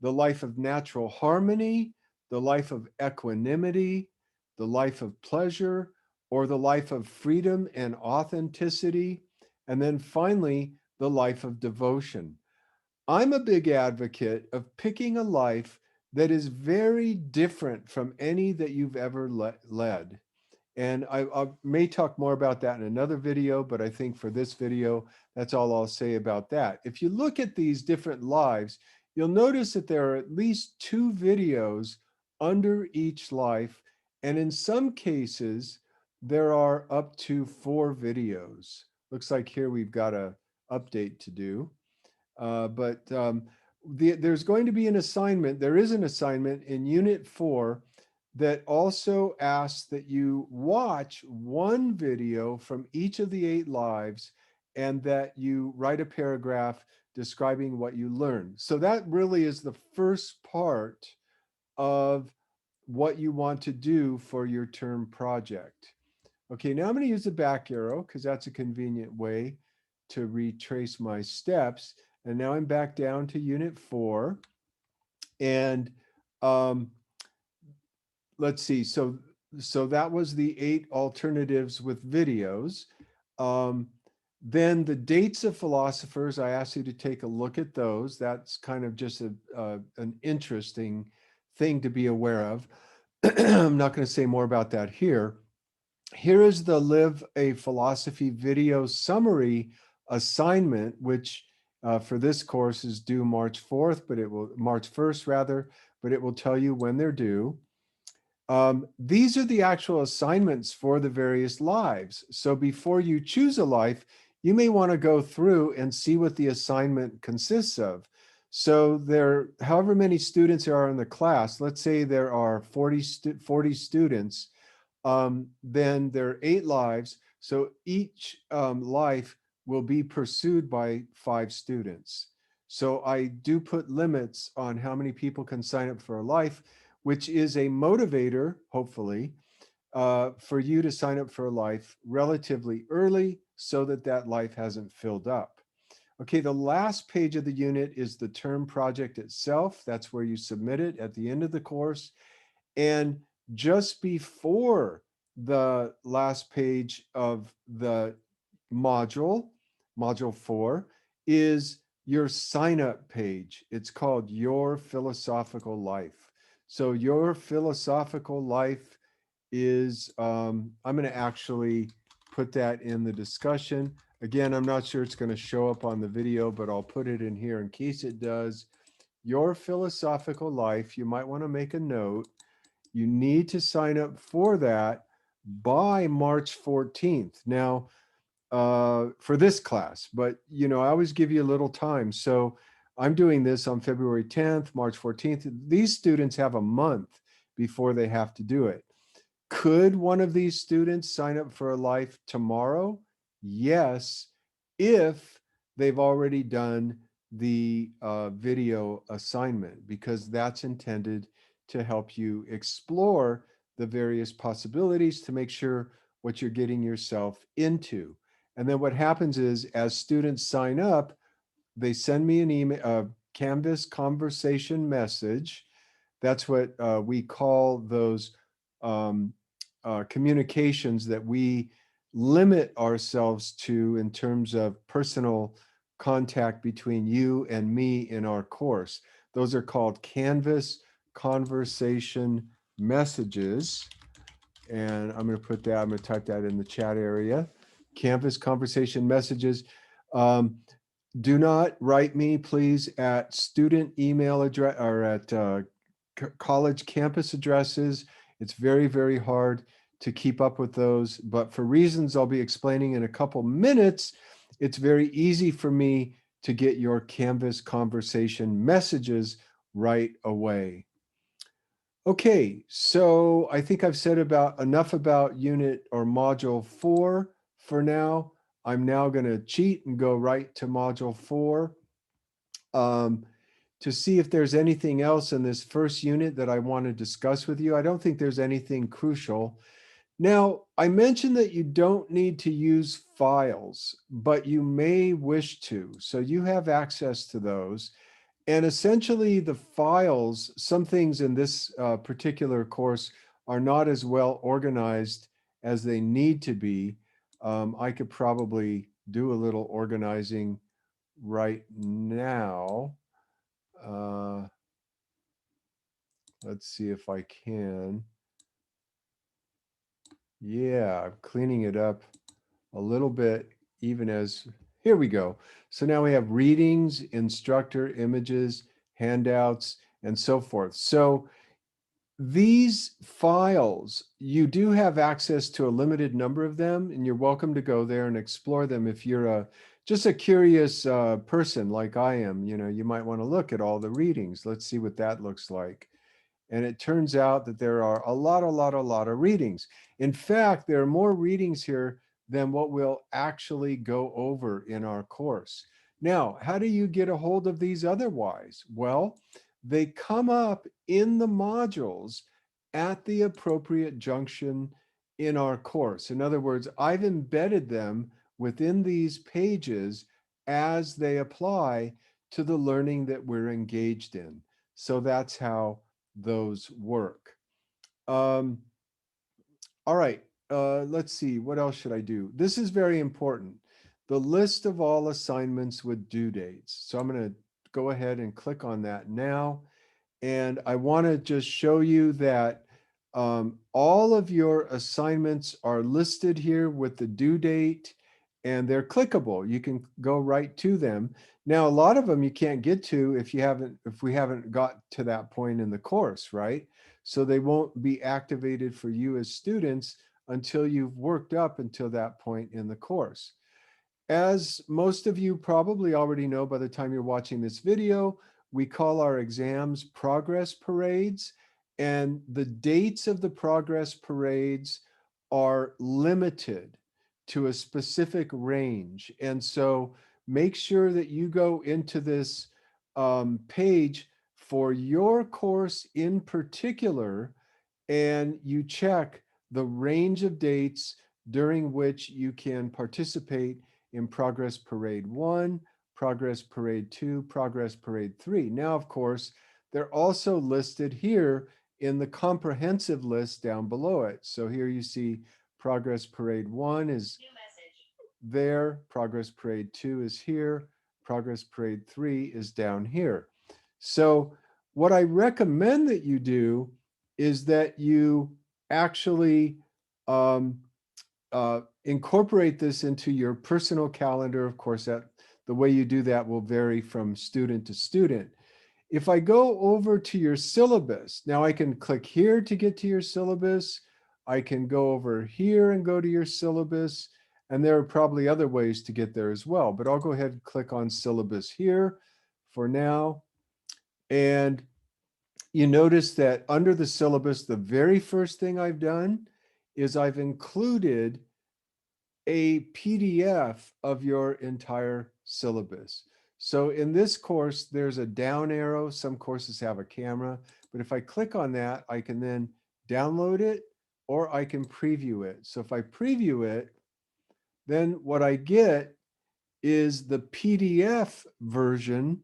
Speaker 1: the life of natural harmony, the life of equanimity, the life of pleasure, or the life of freedom and authenticity, and then finally, the life of devotion. I'm a big advocate of picking a life that is very different from any that you've ever led. And I may talk more about that in another video, but I think for this video, that's all I'll say about that. If you look at these different lives, you'll notice that there are at least 2 videos under each life. And in some cases, there are up to 4 videos. Looks like here we've got a update to do. But there's going to be an assignment. There is an assignment in Unit 4 that also asks that you watch one video from each of the 8 lives and that you write a paragraph describing what you learned. So that really is the first part of what you want to do for your term project. Okay, now I'm going to use the back arrow because that's a convenient way to retrace my steps. And now I'm back down to Unit 4. And um, let's see. So that was the 8 alternatives with videos. Um, then the dates of philosophers, I asked you to take a look at those. That's kind of just an interesting thing to be aware of. I'm not going to say more about that here. Here is the Live a Philosophy video summary assignment, which for this course is due March 4th, but it will March 1st rather, but it will tell you when they're due. These are the actual assignments for the various lives. So before you choose a life, you may want to go through and see what the assignment consists of. So there, however many students there are in the class, let's say there are 40 students, then there are 8 lives. So each life will be pursued by 5 students. So I do put limits on how many people can sign up for a life, which is a motivator, hopefully, for you to sign up for a life relatively early so that that life hasn't filled up. Okay, the last page of the unit is the term project itself. That's where you submit it at the end of the course. And just before the last page of the module, module 4, is your sign up page. It's called Your Philosophical Life. So Your Philosophical Life is, I'm going to actually put that in the discussion. Again, I'm not sure it's going to show up on the video, but I'll put it in here in case it does. Your Philosophical Life, you might want to make a note. You need to sign up for that by March 14th. Now, for this class, but I always give you a little time. So I'm doing this on February 10th, March 14th. These students have a month before they have to do it. Could one of these students sign up for a life tomorrow? Yes, if they've already done the video assignment, because that's intended to help you explore the various possibilities to make sure what you're getting yourself into. And then what happens is, as students sign up, they send me an email, a Canvas conversation message. That's what we call those um, communications that we limit ourselves to in terms of personal contact between you and me in our course. Those are called Canvas conversation messages. And I'm going to put that, I'm going to type that in the chat area. Canvas conversation messages. Um, do not write me, please, at student email address or at college campus addresses. It's very, very hard to keep up with those. But for reasons I'll be explaining in a couple minutes, it's very easy for me to get your Canvas conversation messages right away. Okay, so I think I've said about enough about unit or module 4 for now. I'm now going to cheat and go right to module 4 to see if there's anything else in this first unit that I want to discuss with you. I don't think there's anything crucial. Now, I mentioned that you don't need to use files, but you may wish to. So you have access to those. And essentially the files, some things in this particular course are not as well organized as they need to be. I could probably do a little organizing right now. Uh, let's see if I can. Yeah, I'm cleaning it up a little bit, even as, here we go. So now we have readings, instructor, images, handouts, and so forth. So these files, you do have access to a limited number of them, and you're welcome to go there and explore them if you're just a curious person like I am. You might want to look at all the readings. Let's see what that looks like. And it turns out that there are a lot of readings. In fact, there are more readings here than what we'll actually go over in our course. Now, how do you get a hold of these otherwise? Well, they come up in the modules at the appropriate junction in our course. In other words, I've embedded them within these pages as they apply to the learning that we're engaged in. So that's how those work. Um, all right, let's see, what else should I do? This is very important. The list of all assignments with due dates. So I'm going to go ahead and click on that now. And I want to just show you that all of your assignments are listed here with the due date, and they're clickable. You can go right to them. Now, a lot of them you can't get to if we haven't got to that point in the course, right? So they won't be activated for you as students until you've worked up until that point in the course. As most of you probably already know by the time you're watching this video, we call our exams progress parades, and the dates of the progress parades are limited to a specific range. And so make sure that you go into this page for your course in particular, and you check the range of dates during which you can participate in Progress Parade 1, Progress Parade 2, Progress Parade 3. Now, of course, they're also listed here in the comprehensive list down below it. So here you see Progress Parade 1 is there. Progress Parade 2 is here. Progress Parade 3 is down here. So what I recommend that you do is that you actually um, incorporate this into your personal calendar. Of course, that the way you do that will vary from student to student. If I go over to your syllabus, now I can click here to get to your syllabus. I can go over here and go to your syllabus. And there are probably other ways to get there as well, but I'll go ahead and click on syllabus here for now. And you notice that under the syllabus, the very first thing I've done is I've included a PDF of your entire syllabus. So in this course, there's a down arrow. Some courses have a camera, but if I click on that, I can then download it or I can preview it. So if I preview it, then what I get is the PDF version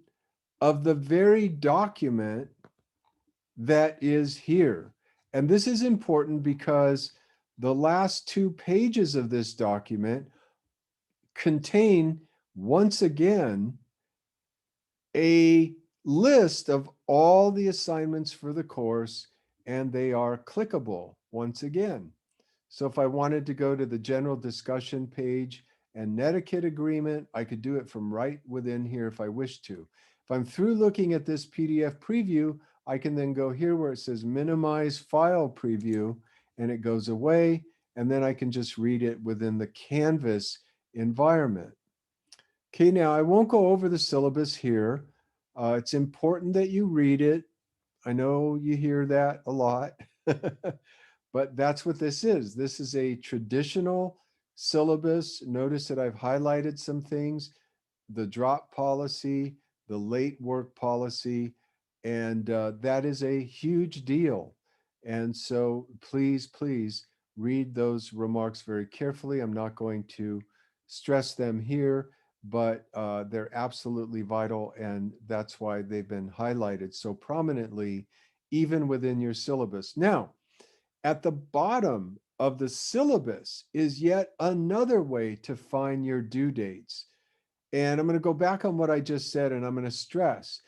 Speaker 1: of the very document that is here. And this is important because the last 2 pages of this document contain, once again, a list of all the assignments for the course, and they are clickable once again. So if I wanted to go to the general discussion page and Netiquette agreement, I could do it from right within here if I wish to. If I'm through looking at this PDF preview, I can then go here where it says minimize file preview, and it goes away, and then I can just read it within the Canvas environment. Okay, now I won't go over the syllabus here. It's important that you read it. I know you hear that a lot, but that's what this is. This is a traditional syllabus. Notice that I've highlighted some things, the drop policy, the late work policy, and that is a huge deal. And so please, please read those remarks very carefully. I'm not going to stress them here, but they're absolutely vital, and that's why they've been highlighted so prominently, even within your syllabus. Now, at the bottom of the syllabus is yet another way to find your due dates. And I'm going to go back on what I just said, and I'm going to stress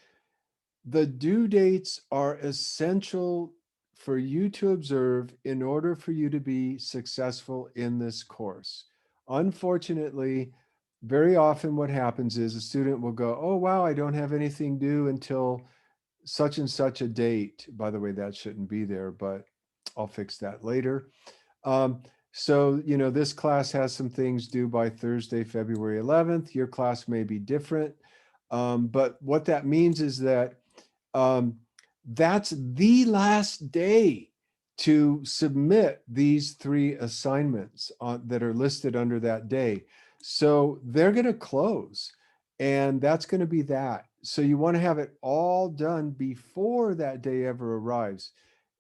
Speaker 1: the due dates are essential for you to observe in order for you to be successful in this course. Unfortunately, very often what happens is a student will go, oh, wow, I don't have anything due until such and such a date. By the way, that shouldn't be there, but I'll fix that later. Um, so, this class has some things due by Thursday, February 11th. Your class may be different. But what that means is that um, that's the last day to submit these 3 assignments that are listed under that day. So they're going to close, and that's going to be that. So you want to have it all done before that day ever arrives.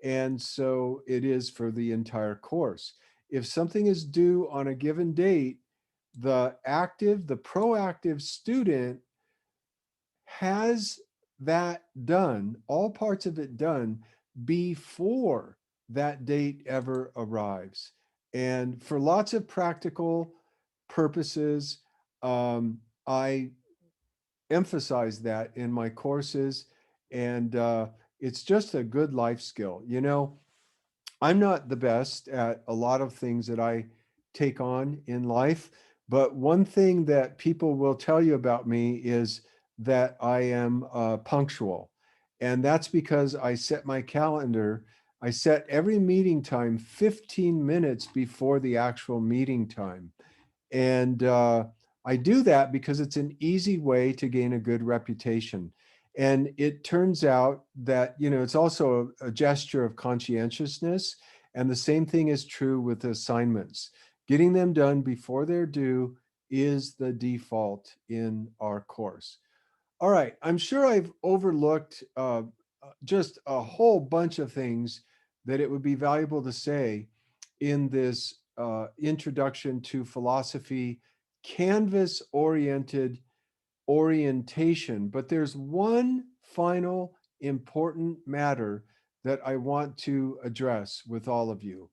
Speaker 1: And so it is for the entire course. If something is due on a given date, the proactive student has that done, all parts of it done before that date ever arrives. And for lots of practical purposes, I emphasize that in my courses, and it's just a good life skill. I'm not the best at a lot of things that I take on in life, but one thing that people will tell you about me is that I am punctual. And that's because I set my calendar, I set every meeting time 15 minutes before the actual meeting time. And I do that because it's an easy way to gain a good reputation. And it turns out that, it's also a gesture of conscientiousness. And the same thing is true with assignments. Getting them done before they're due is the default in our course. All right, I'm sure I've overlooked just a whole bunch of things that it would be valuable to say in this introduction to philosophy, Canvas-oriented orientation. But there's one final important matter that I want to address with all of you,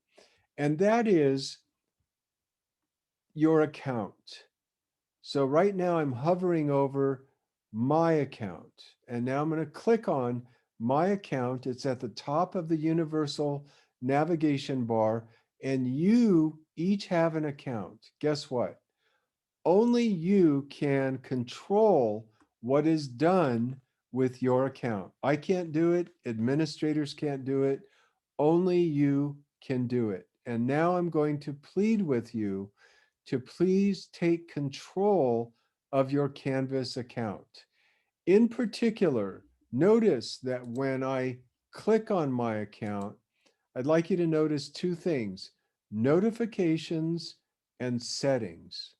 Speaker 1: and that is your account. So right now I'm hovering over my account. And now I'm going to click on my account. It's at the top of the universal navigation bar. And you each have an account. Guess what? Only you can control what is done with your account. I can't do it. Administrators can't do it. Only you can do it. And now I'm going to plead with you to please take control of your Canvas account. In particular, notice that when I click on my account, I'd like you to notice two things: notifications and settings.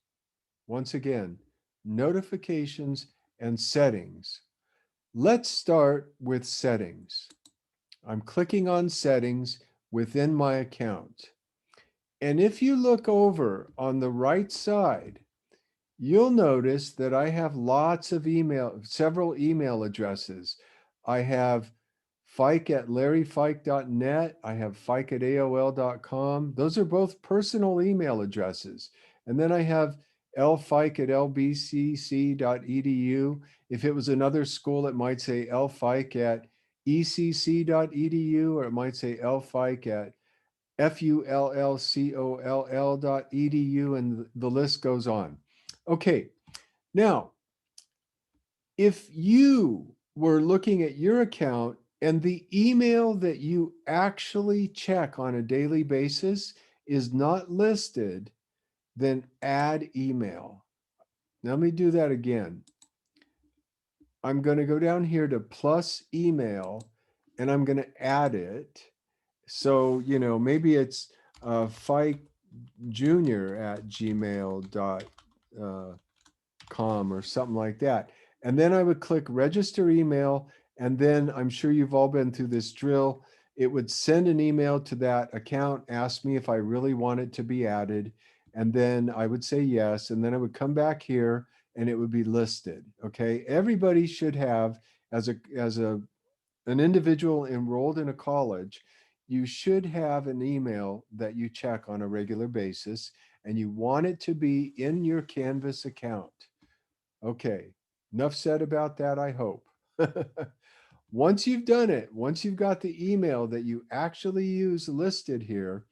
Speaker 1: Once again, notifications and settings. Let's start with settings. I'm clicking on settings within my account. And if you look over on the right side, you'll notice that I have lots of several email addresses. I have Fike at larryfike.net. I have Fike at AOL.com. Those are both personal email addresses. And then I have lfike at lbcc.edu. If it was another school, it might say lfike at ecc.edu, or it might say lfike at fullcoll.edu, and the list goes on. Okay, now, if you were looking at your account and the email that you actually check on a daily basis is not listed, then add email. Now, let me do that again. I'm going to go down here to plus email, and I'm going to add it. So, maybe it's Fike Junior at gmail.com or something like that. And then I would click register email. And then I'm sure you've all been through this drill. It would send an email to that account, ask me if I really want it to be added. And then I would say yes. And then I would come back here and it would be listed. Okay. Everybody should have, as an individual enrolled in a college, you should have an email that you check on a regular basis, and you want it to be in your Canvas account. Okay, enough said about that, I hope. Once you've done it, once you've got the email that you actually use listed here,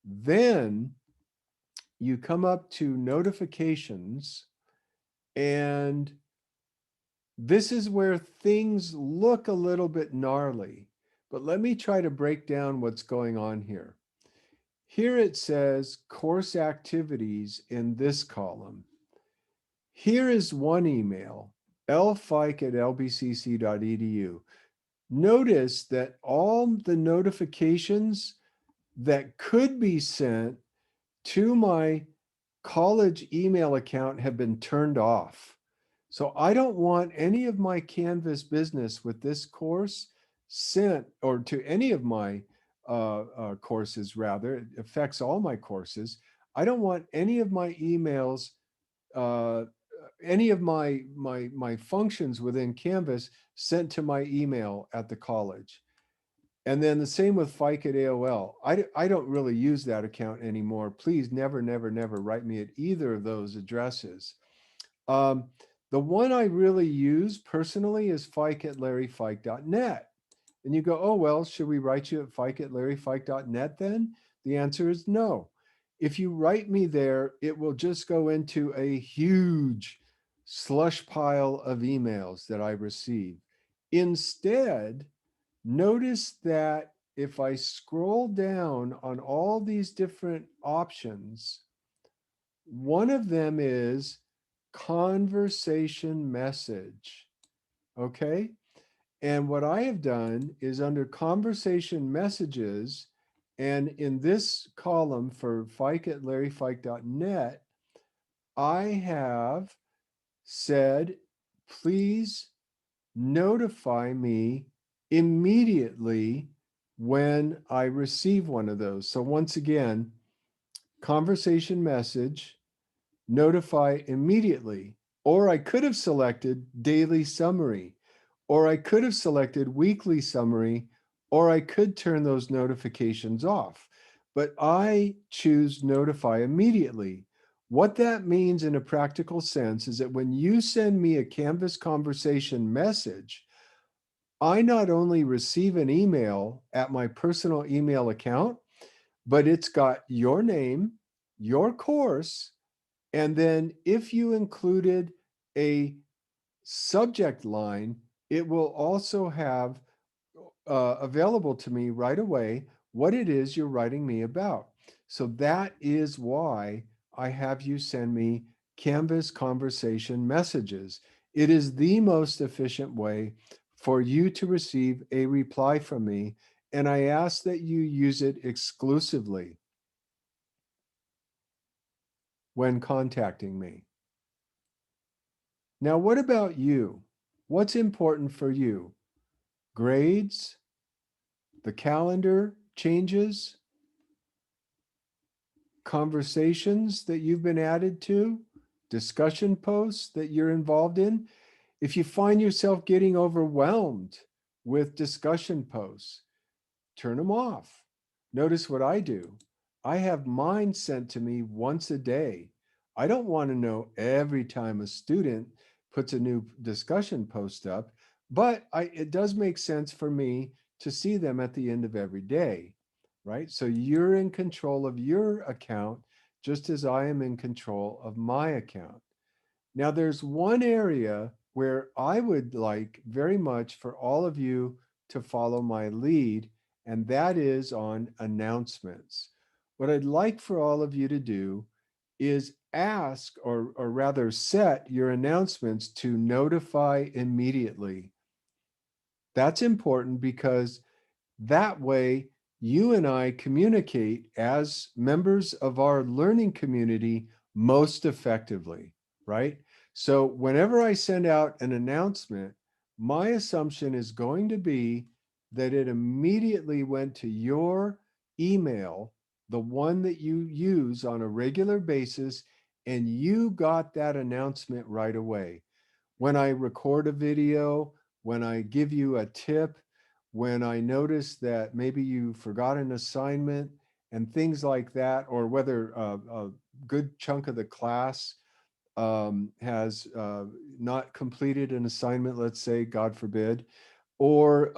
Speaker 1: then you come up to notifications, and this is where things look a little bit gnarly, but let me try to break down what's going on here. Here it says course activities in this column. Here is one email, lfike at lbcc.edu. Notice that all the notifications that could be sent to my college email account have been turned off. So I don't want any of my Canvas business with this course sent, or to any of my courses, rather. It affects all my courses. I don't want any of my emails, uh, any of my functions within Canvas sent to my email at the college. And then the same with Fike at AOL. I don't really use that account anymore. Please never, never, never write me at either of those addresses. Um, the one I really use personally is Fike at larryfike.net. And you go, oh, well, should we write you at Fike at larryfike.net then? The answer is no. If you write me there, it will just go into a huge slush pile of emails that I receive. Instead, notice that if I scroll down on all these different options, one of them is conversation message. Okay. And what I have done is under conversation messages, and in this column for Fike at larryfike.net, I have said, please notify me immediately when I receive one of those. So once again, conversation message, notify immediately. Or I could have selected daily summary, or I could have selected weekly summary, or I could turn those notifications off. But I choose notify immediately. What that means in a practical sense is that when you send me a Canvas conversation message, I not only receive an email at my personal email account, but it's got your name, your course, and then if you included a subject line, it will also have available to me right away what it is you're writing me about. So that is why I have you send me Canvas conversation messages. It is the most efficient way for you to receive a reply from me, and I ask that you use it exclusively when contacting me. Now, what about you? What's important for you? Grades, the calendar changes, conversations that you've been added to, discussion posts that you're involved in. If you find yourself getting overwhelmed with discussion posts, turn them off. Notice what I do. I have mine sent to me once a day. I don't want to know every time a student puts a new discussion post up, but it does make sense for me to see them at the end of every day, right? So you're in control of your account just as I am in control of my account. Now, there's one area where I would like very much for all of you to follow my lead, and that is on announcements. What I'd like for all of you to do is ask, or rather set your announcements to notify immediately. That's important because that way, you and I communicate as members of our learning community most effectively, right? So whenever I send out an announcement, my assumption is going to be that it immediately went to your email, the one that you use on a regular basis, and you got that announcement right away. When I record a video, when I give you a tip, when I notice that maybe you forgot an assignment and things like that, or whether a good chunk of the class has not completed an assignment, let's say, God forbid, or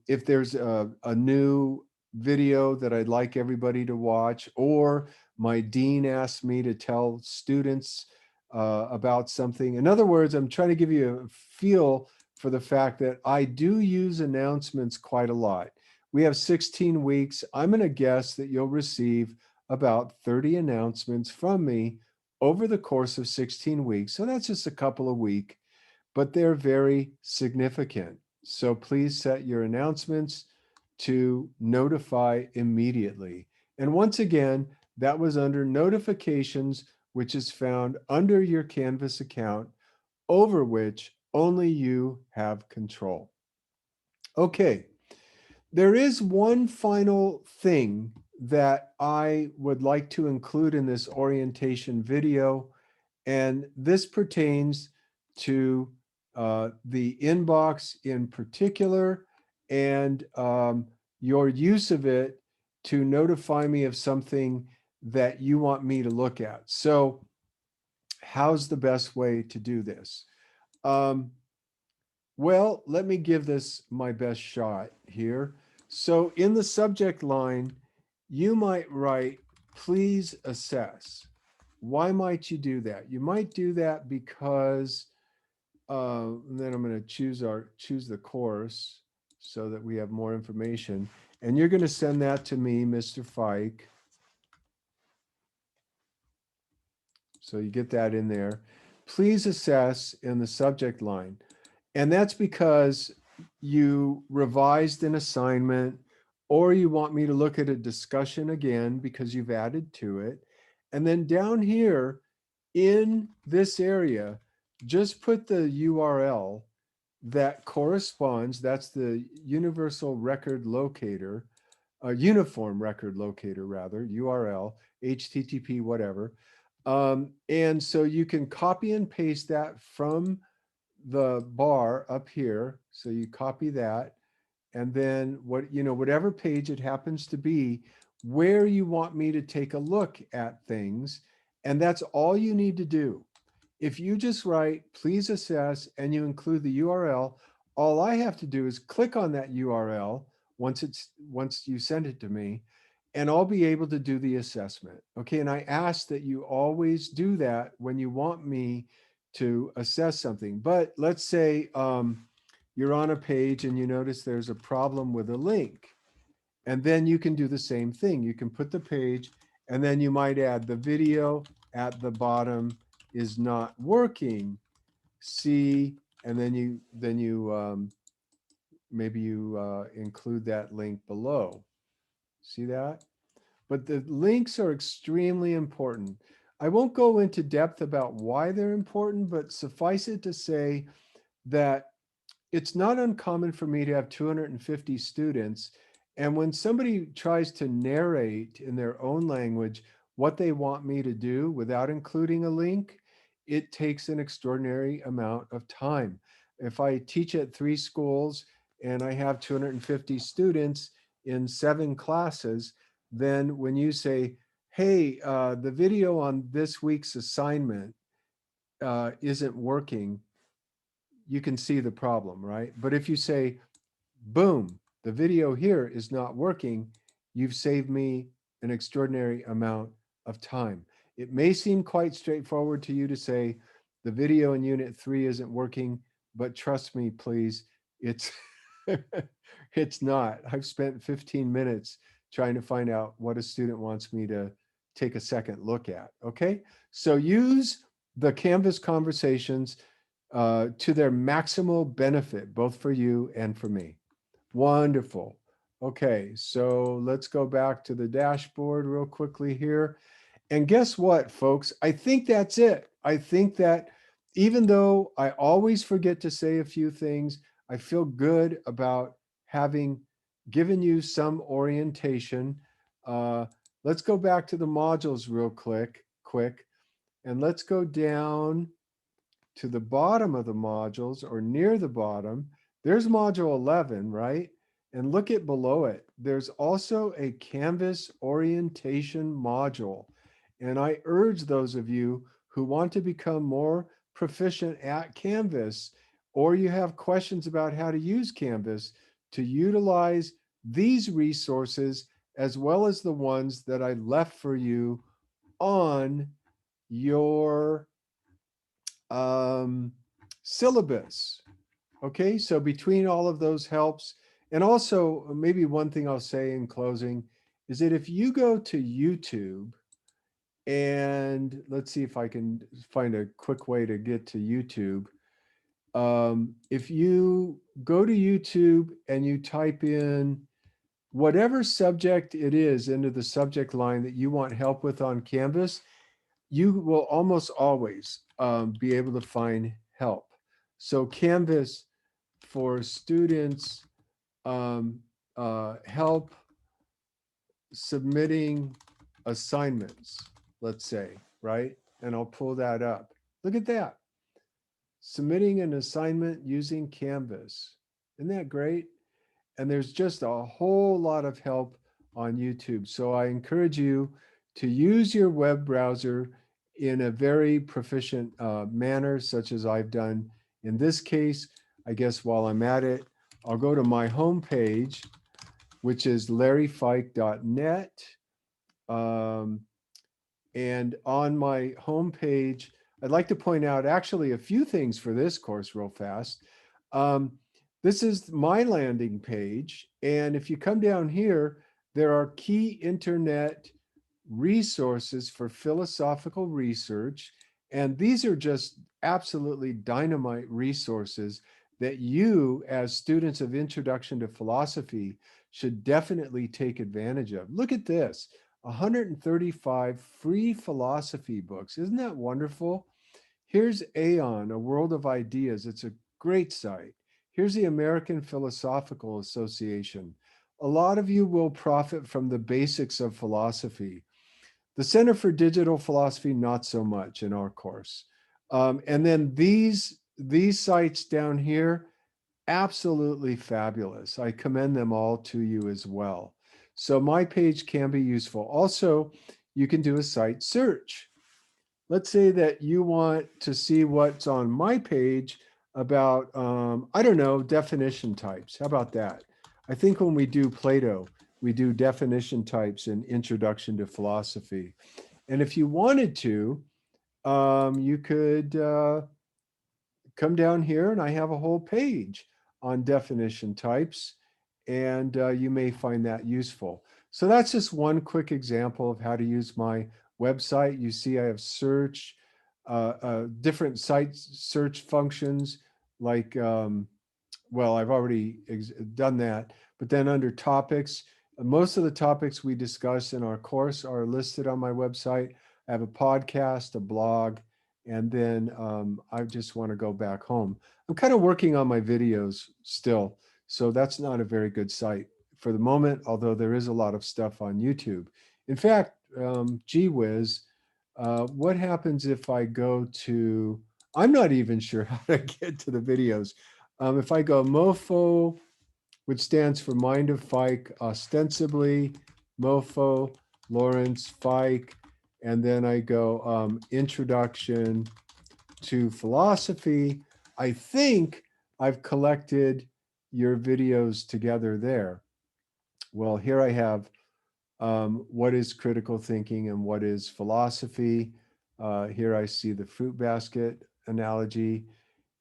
Speaker 1: if there's a new video that I'd like everybody to watch, or my dean asked me to tell students about something. In other words, I'm trying to give you a feel for the fact that I do use announcements quite a lot. We have 16 weeks. I'm going to guess that you'll receive about 30 announcements from me over the course of 16 weeks. So that's just a couple a week, but they're very significant. So please set your announcements to notify immediately. And once again, that was under notifications, which is found under your Canvas account, over which only you have control. Okay, there is one final thing that I would like to include in this orientation video, and this pertains to the inbox in particular, and your use of it to notify me of something that you want me to look at. So how's the best way to do this? Well, let me give this my best shot here. So in the subject line, you might write, please assess. Why might you do that? You might do that because, and then I'm going to choose the course so that we have more information. And you're going to send that to me, Mr. Fike. So you get that in there. Please assess in the subject line. And that's because you revised an assignment, or you want me to look at a discussion again because you've added to it. And then down here in this area, just put the URL that corresponds. That's the universal record locator, uniform record locator rather, URL, HTTP, whatever. And so you can copy and paste that from the bar up here. So you copy that, and then whatever page it happens to be, where you want me to take a look at things, And that's all you need to do. If you just write, please assess, and you include the URL, all I have to do is click on that URL once you send it to me, and I'll be able to do the assessment. Okay. And I ask that you always do that when you want me to assess something. But let's say you're on a page and you notice there's a problem with a link. And then you can do the same thing. You can put the page, and then you might add the video at the bottom is not working. See, and then you maybe you include that link below. See that? But the links are extremely important. I won't go into depth about why they're important, but suffice it to say that it's not uncommon for me to have 250 students. And when somebody tries to narrate in their own language what they want me to do without including a link, it takes an extraordinary amount of time. If I teach at 3 schools and I have 250 students in 7 classes, then when you say, hey, the video on this week's assignment isn't working, you can see the problem, right? But if you say, boom, the video here is not working, you've saved me an extraordinary amount of time. It may seem quite straightforward to you to say, the video in unit 3 isn't working, but trust me, please, it's it's not. I've spent 15 minutes trying to find out what a student wants me to take a second look at. Okay, so use the Canvas conversations to their maximal benefit, both for you and for me. Wonderful. Okay, so let's go back to the dashboard real quickly here. And guess what, folks? I think that's it. I think that even though I always forget to say a few things, I feel good about having given you some orientation. Uh, let's go back to the modules real quick, and let's go down to the bottom of the modules or near the bottom. There's module 11, right? And look at below it. There's also a Canvas orientation module. And I urge those of you who want to become more proficient at Canvas, or you have questions about how to use Canvas, to utilize these resources as well as the ones that I left for you on your syllabus. Okay, so between all of those helps. And also, maybe one thing I'll say in closing is that if you go to YouTube, and let's see if I can find a quick way to get to YouTube. If you go to YouTube and you type in whatever subject it is into the subject line that you want help with on Canvas, you will almost always be able to find help. So Canvas for students, help submitting assignments, let's say, right? And I'll pull that up. Look at that. Submitting an assignment using Canvas. Isn't that great? And there's just a whole lot of help on YouTube. So I encourage you to use your web browser in a very proficient manner, such as I've done in this case. I guess while I'm at it, I'll go to my homepage, which is larryfike.net. And on my homepage, I'd like to point out actually a few things for this course real fast. This is my landing page. And if you come down here, there are key internet resources for philosophical research. And these are just absolutely dynamite resources that you, as students of Introduction to Philosophy, should definitely take advantage of. Look at this, 135 free philosophy books. Isn't that wonderful? Here's Aeon, A World of Ideas. It's a great site. Here's the American Philosophical Association. A lot of you will profit from the basics of philosophy. The Center for Digital Philosophy, not so much in our course. And then these sites down here, absolutely fabulous. I commend them all to you as well. So my page can be useful. Also, you can do a site search. let's say that you want to see what's on my page about, I don't know, definition types. How about that? I think when we do Plato, we do definition types in Introduction to Philosophy. And if you wanted to, you could come down here and I have a whole page on definition types, and you may find that useful. So that's just one quick example of how to use my website. You see I have search, different site search functions like, well, I've already done that, but then under topics, most of the topics we discuss in our course are listed on my website. I have a podcast, a blog, and then I just want to go back home. I'm kind of working on my videos still, so that's not a very good site for the moment, although there is a lot of stuff on YouTube. In fact, gee whiz, what happens if I go to, I'm not even sure how to get to the videos. If I go MoFo, which stands for Mind of Fike, ostensibly, MoFo, Lawrence, Fike, and then I go Introduction to Philosophy. I think I've collected your videos together there. Well, here I have what is critical thinking and what is philosophy. Here I see the fruit basket analogy.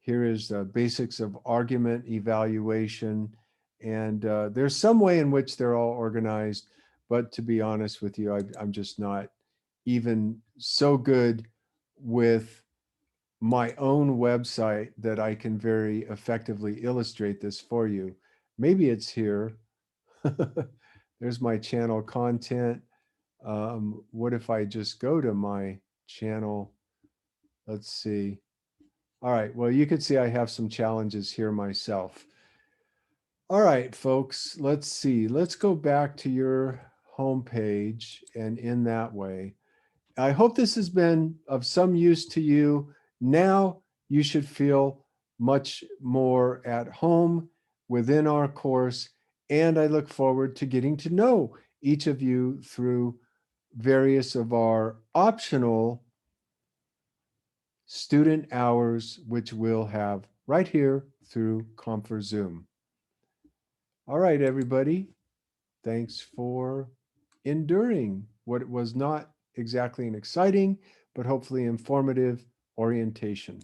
Speaker 1: Here is the basics of argument evaluation. And there's some way in which they're all organized. But to be honest with you, I'm just not even so good with my own website that I can very effectively illustrate this for you. Maybe it's here. There's my channel content. What if I just go to my channel? Let's see. All right, well, you can see I have some challenges here myself. All right, folks, let's see. Let's go back to your homepage, and in that way, I hope this has been of some use to you. Now you should feel much more at home within our course, and I look forward to getting to know each of you through various of our optional student hours, which we'll have right here through ComforZoom. All right, everybody. Thanks for enduring what was not exactly an exciting, but hopefully informative orientation.